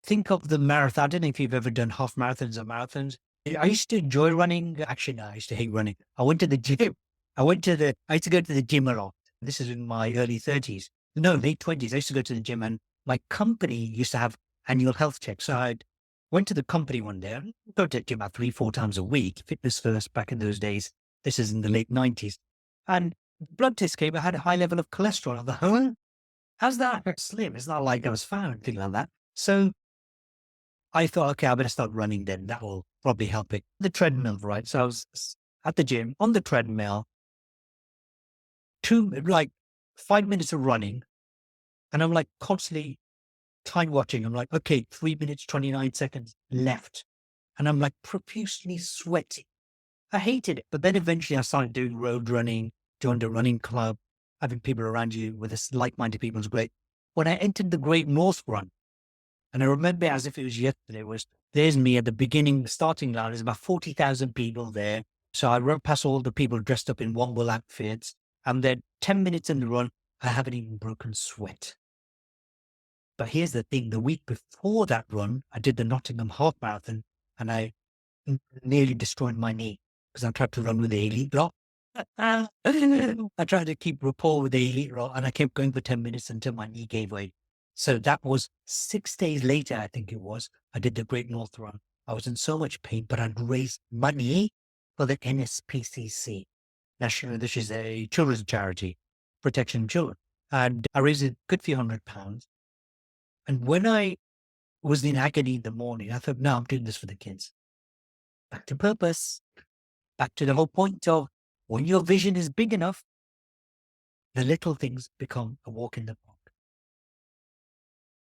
Think of the marathon. I don't know if you've ever done half marathons or marathons. I used to enjoy running. Actually, no, I used to hate running. I went to the gym. I used to go to the gym a lot. This is in my early 30s. No, late 20s. I used to go to the gym, and my company used to have annual health checks. So I went to the company one day. I go to the gym about 3-4 times a week. Fitness first back in those days. This is in the late 90s. And blood test came. I had a high level of cholesterol. I thought, huh? How's that slim? It's not like I was fat or anything like that. So I thought, okay, I better start running then. That will probably help it. The treadmill, right? So I was at the gym on the treadmill, 5 minutes of running. And I'm like constantly time watching. I'm like, okay, 3 minutes, 29 seconds left. And I'm like profusely sweating. I hated it. But then eventually I started doing road running, joined a running club. Having people around you with this like-minded people is great. When I entered the Great North Run, and I remember as if it was yesterday, there's me at the beginning, starting line. There's about 40,000 people there. So I run past all the people dressed up in Womble outfits. And then 10 minutes in the run, I haven't even broken sweat. But here's the thing. The week before that run, I did the Nottingham Half Marathon and I nearly destroyed my knee because I tried to run with the elite lot. I tried to keep rapport with the elite lot and I kept going for 10 minutes until my knee gave way. So that was 6 days later, I think it was. I did the Great North Run. I was in so much pain, but I'd raised money for the NSPCC. National, this is a children's charity, protection of children. And I raised a good few £100. And when I was in agony in the morning, I thought, no, I'm doing this for the kids. Back to purpose. back to the whole point of when your vision is big enough, the little things become a walk in the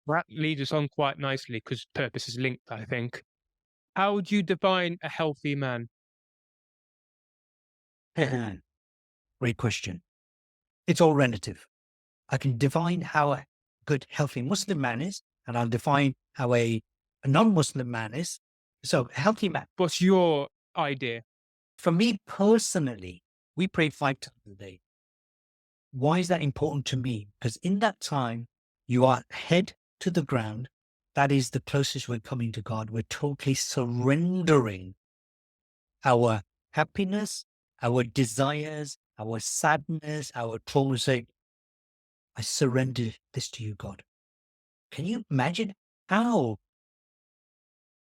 That leads us on quite nicely because purpose is linked, I think. How would you define a healthy man? park. Great question. It's all relative. I can define how a good, healthy Muslim man is, and I'll define how a non-Muslim man is. So a healthy man, What's your idea? for me personally, we pray 5 times a day. Why is that important to me? Because in that time, you are head to the ground. That is the closest we're coming to God. We're totally surrendering our happiness, our desires, our sadness, our trauma. Say, I surrender this to you, God. Can you imagine how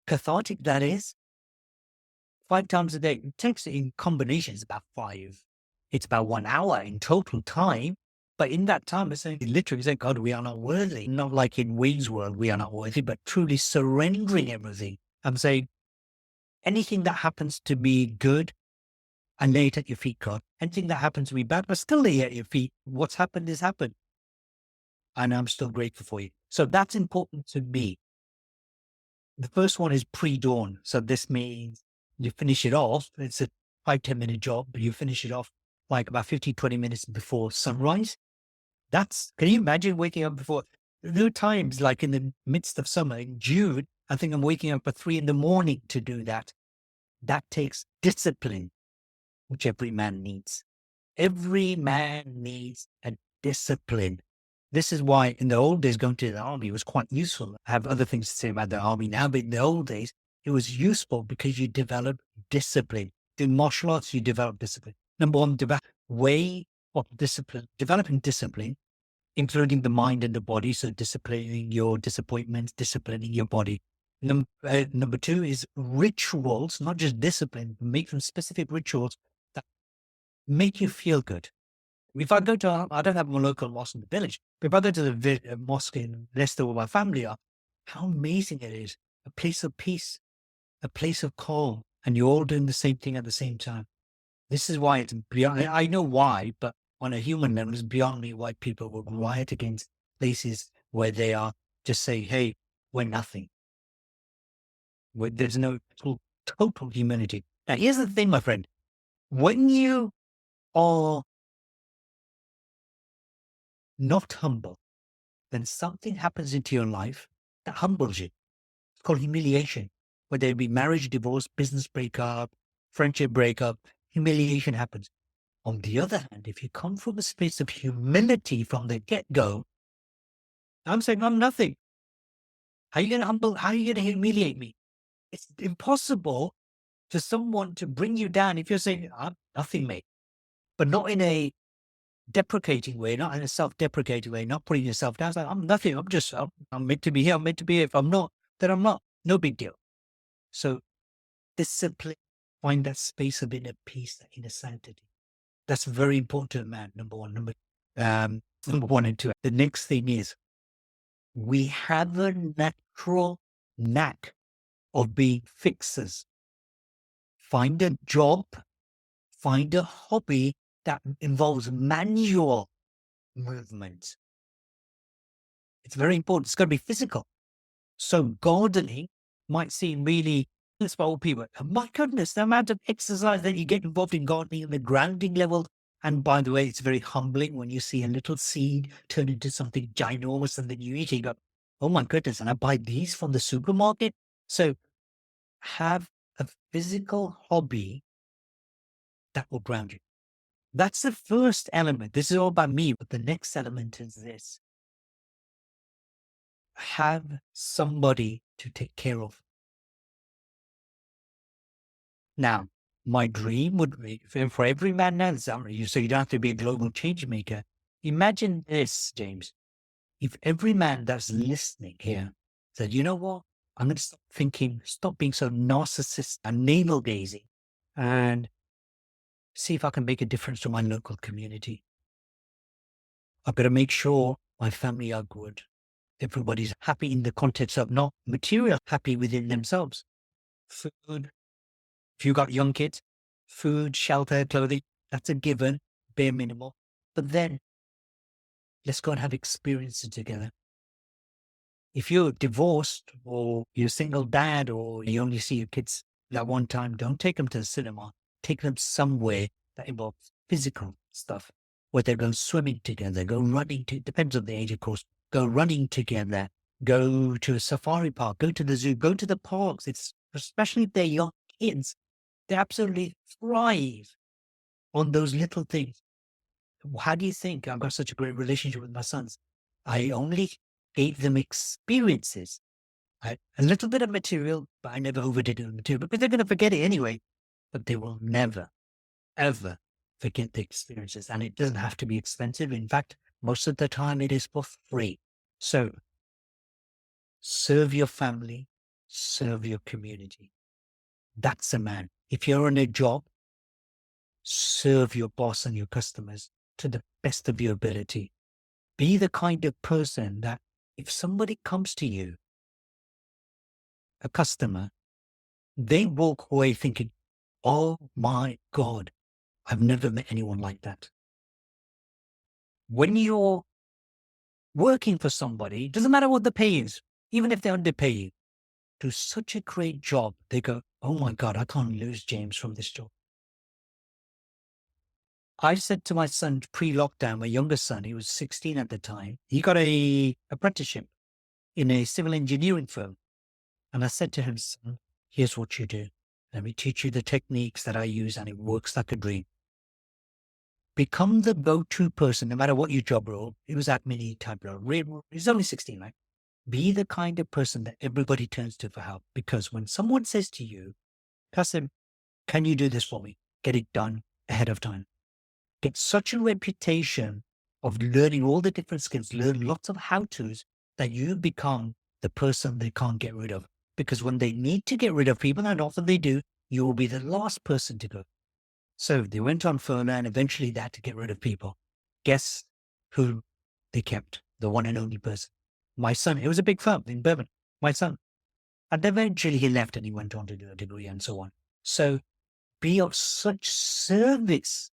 cathartic that is? 5 times a day. It takes in combinations about 5. It's about 1 hour in total time. But in that time, it's saying, literally saying, God, we are not worthy. Not like in Wayne's World, we are not worthy, but truly surrendering everything. I'm saying, anything that happens to be good, I lay it at your feet, God. Anything that happens to be bad, I still lay it at your feet. What's happened is happened. And I'm still grateful for you. So that's important to me. The first one is pre-dawn. So this means you finish it off. It's a 5-10 minute job, but you finish it off like about 15-20 minutes before sunrise. Can you imagine waking up before? There are times like in the midst of summer in June, I think I'm waking up at 3 a.m. to do that. That takes discipline, which every man needs. Every man needs a discipline. This is why in the old days, going to the army was quite useful. I have other things to say about the army now, but in the old days, it was useful because you develop discipline. In martial arts, you develop discipline. Number one, way of discipline, developing discipline, including the mind and the body. So disciplining your disappointments, disciplining your body. Number two is rituals, not just discipline, but make them specific rituals that make you feel good. If I go to, I don't have a local mosque in the village, but if I go to the mosque in Leicester where my family are, how amazing it is. A place of peace, a place of calm, and you're all doing the same thing at the same time. This is why it's beyond, I know why, but on a human level, it's beyond me why people would riot against places where they are just say, hey, we're nothing. Where there's no total humanity. Now, here's the thing, my friend. When you are not humble, then something happens into your life that humbles you. It's called humiliation. Whether it be marriage, divorce, business breakup, friendship breakup, humiliation happens. On the other hand, if you come from a space of humility from the get-go, I'm saying I'm nothing. How are you going to humiliate me? It's impossible for someone to bring you down if you're saying, I'm nothing, mate. But not in a deprecating way, not in a self-deprecating way, not putting yourself down. It's like, I'm nothing. I'm meant to be here. I'm meant to be here. If I'm not, then I'm not. No big deal. So discipline, find that space of inner peace, that inner sanctity. That's very important to a man, number one. Number 1 and 2. The next thing is we have a natural knack of being fixers. Find a job, find a hobby that involves manual movement. It's very important. It's got to be physical. So gardening might seem really, it's for old people. My goodness, the amount of exercise that you get involved in gardening on the grounding level. And by the way, it's very humbling when you see a little seed turn into something ginormous and then you eat it. You go, oh my goodness, and I buy these from the supermarket. So have a physical hobby that will ground you. That's the first element. This is all about me, but the next element is this. Have somebody to take care of. Now, my dream would be for every man now, so you don't have to be a global change maker. Imagine this, James. If every man that's listening here said, you know what? I'm going to stop thinking, stop being so narcissistic and navel gazing and see if I can make a difference to my local community. I've got to make sure my family are good. Everybody's happy in the context of not material, happy within themselves. Food. If you got young kids, food, shelter, clothing. That's a given, bare minimal. But then let's go and have experiences together. If you're divorced or you're a single dad or you only see your kids that one time, don't take them to the cinema. Take them somewhere that involves physical stuff, where they go swimming together, go running to, depends on the age, of course, go running together, go to a safari park, go to the zoo, go to the parks. It's especially if they're young kids, they absolutely thrive on those little things. How do you think I've got such a great relationship with my sons? I only gave them experiences. A little bit of material, but I never overdid the material because they're going to forget it anyway. But they will never, ever forget the experiences. And it doesn't have to be expensive. In fact, most of the time it is for free. So serve your family, serve your community. That's a man. If you're on a job, serve your boss and your customers to the best of your ability. Be the kind of person that if somebody comes to you, a customer, they walk away thinking, oh my God, I've never met anyone like that. When you're working for somebody, it doesn't matter what the pay is, even if they underpay you, do such a great job, they go, oh my God, I can't lose James from this job. I said to my son pre-lockdown, my youngest son, he was 16 at the time, he got a apprenticeship in a civil engineering firm. And I said to him, son, here's what you do. Let me teach you the techniques that I use and it works like a dream. Become the go-to person, no matter what your job role. It was admin type role. He's only 16, right? Be the kind of person that everybody turns to for help. Because when someone says to you, Kasim, can you do this for me? Get it done ahead of time. Get such a reputation of learning all the different skills, learn lots of how-tos that you become the person they can't get rid of. Because when they need to get rid of people, and often they do, you will be the last person to go. So they went on furlough and eventually they had to get rid of people. Guess who they kept? The one and only person. My son. It was a big firm in Birmingham. My son. And eventually he left and he went on to do a degree and so on. So be of such service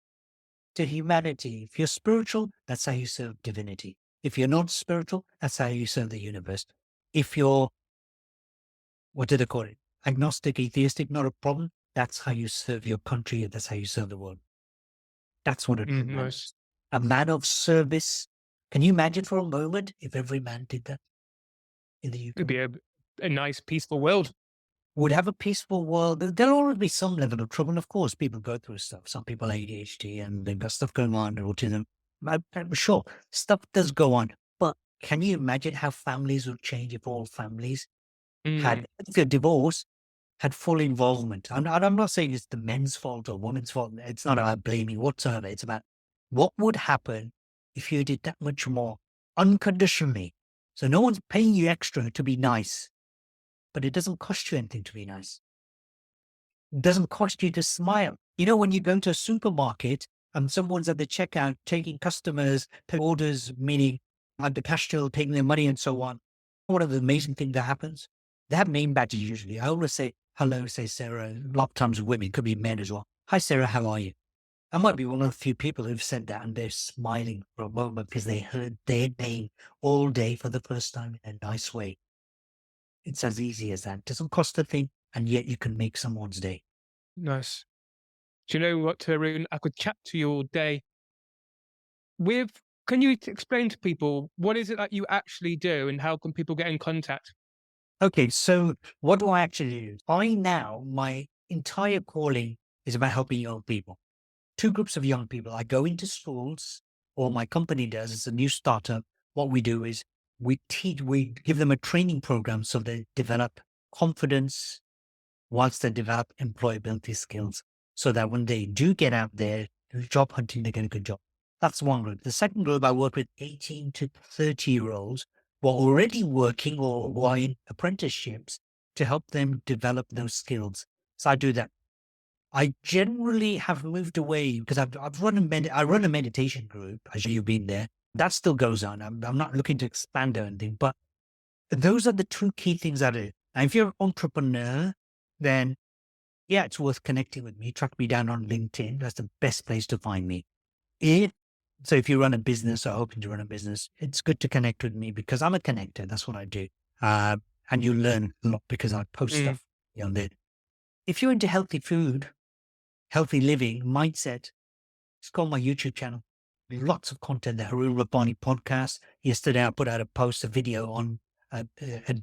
to humanity. If you're spiritual, that's how you serve divinity. If you're not spiritual, that's how you serve the universe. If you're, what do they call it? Agnostic, atheistic, not a problem. That's how you serve your country. That's how you serve the world. That's what a true man is. A man of service. Can you imagine for a moment if every man did that in the UK? It'd be a nice, peaceful world. Would have a peaceful world. There'll always be some level of trouble. And of course, people go through stuff. Some people have ADHD and they've got stuff going on, autism. I'm sure stuff does go on. But can you imagine how families would change if all families had, if you're divorced, had full involvement? I'm not saying it's the men's fault or woman's fault. It's not about blaming whatsoever. It's about what would happen if you did that much more unconditionally. So no one's paying you extra to be nice. But it doesn't cost you anything to be nice. It doesn't cost you to smile. You know, when you go to a supermarket and someone's at the checkout taking customers' orders, meaning at the cash till, taking their money and so on. One of the amazing things that happens, they have name badges usually. I always say, hello, say Sarah. A lot of times women, could be men as well. Hi, Sarah, how are you? I might be one of the few people who've said that and they're smiling for a moment because they heard their name all day for the first time in a nice way. It's as easy as that. It doesn't cost a thing, and yet you can make someone's day. Nice. Do you know what, Haroon? I could chat to you all day. Can you explain to people what is it that you actually do and how can people get in contact? Okay, so what do I actually do? My entire calling is about helping young people. Two groups of young people. I go into schools, or my company does. It's a new startup. What we do is we give them a training program so they develop confidence whilst they develop employability skills so that when they do get out there, job hunting, they get a good job. That's one group. The second group, I work with 18 to 30-year-olds who are already working or who are in apprenticeships to help them develop those skills. So I do that. I generally have moved away because I run a meditation group. I'm sure you've been there. That still goes on. I'm not looking to expand or anything, but those are the two key things I do. And if you're an entrepreneur, then yeah, it's worth connecting with me. Track me down on LinkedIn. That's the best place to find me. So if you run a business or hoping to run a business, it's good to connect with me because I'm a connector. That's what I do. And you learn a lot because I post Mm. stuff on there. If you're into healthy food, healthy living, mindset, it's called my YouTube channel. Lots of content, the Haroon Rabbani podcast. Yesterday, I put out a video on a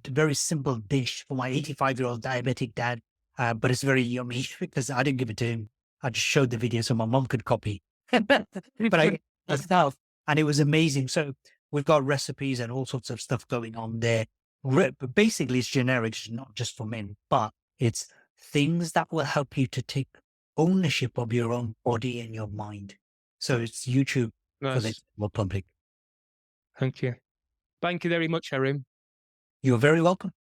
very simple dish for my 85-year-old diabetic dad. But it's very yummy because I didn't give it to him. I just showed the video so my mom could copy. But I myself, and it was amazing. So we've got recipes and all sorts of stuff going on there. But basically, it's generic, it's not just for men, but it's things that will help you to take ownership of your own body and your mind. So it's YouTube for the Nice. more public. Thank you. Thank you very much, Haroon. You're very welcome.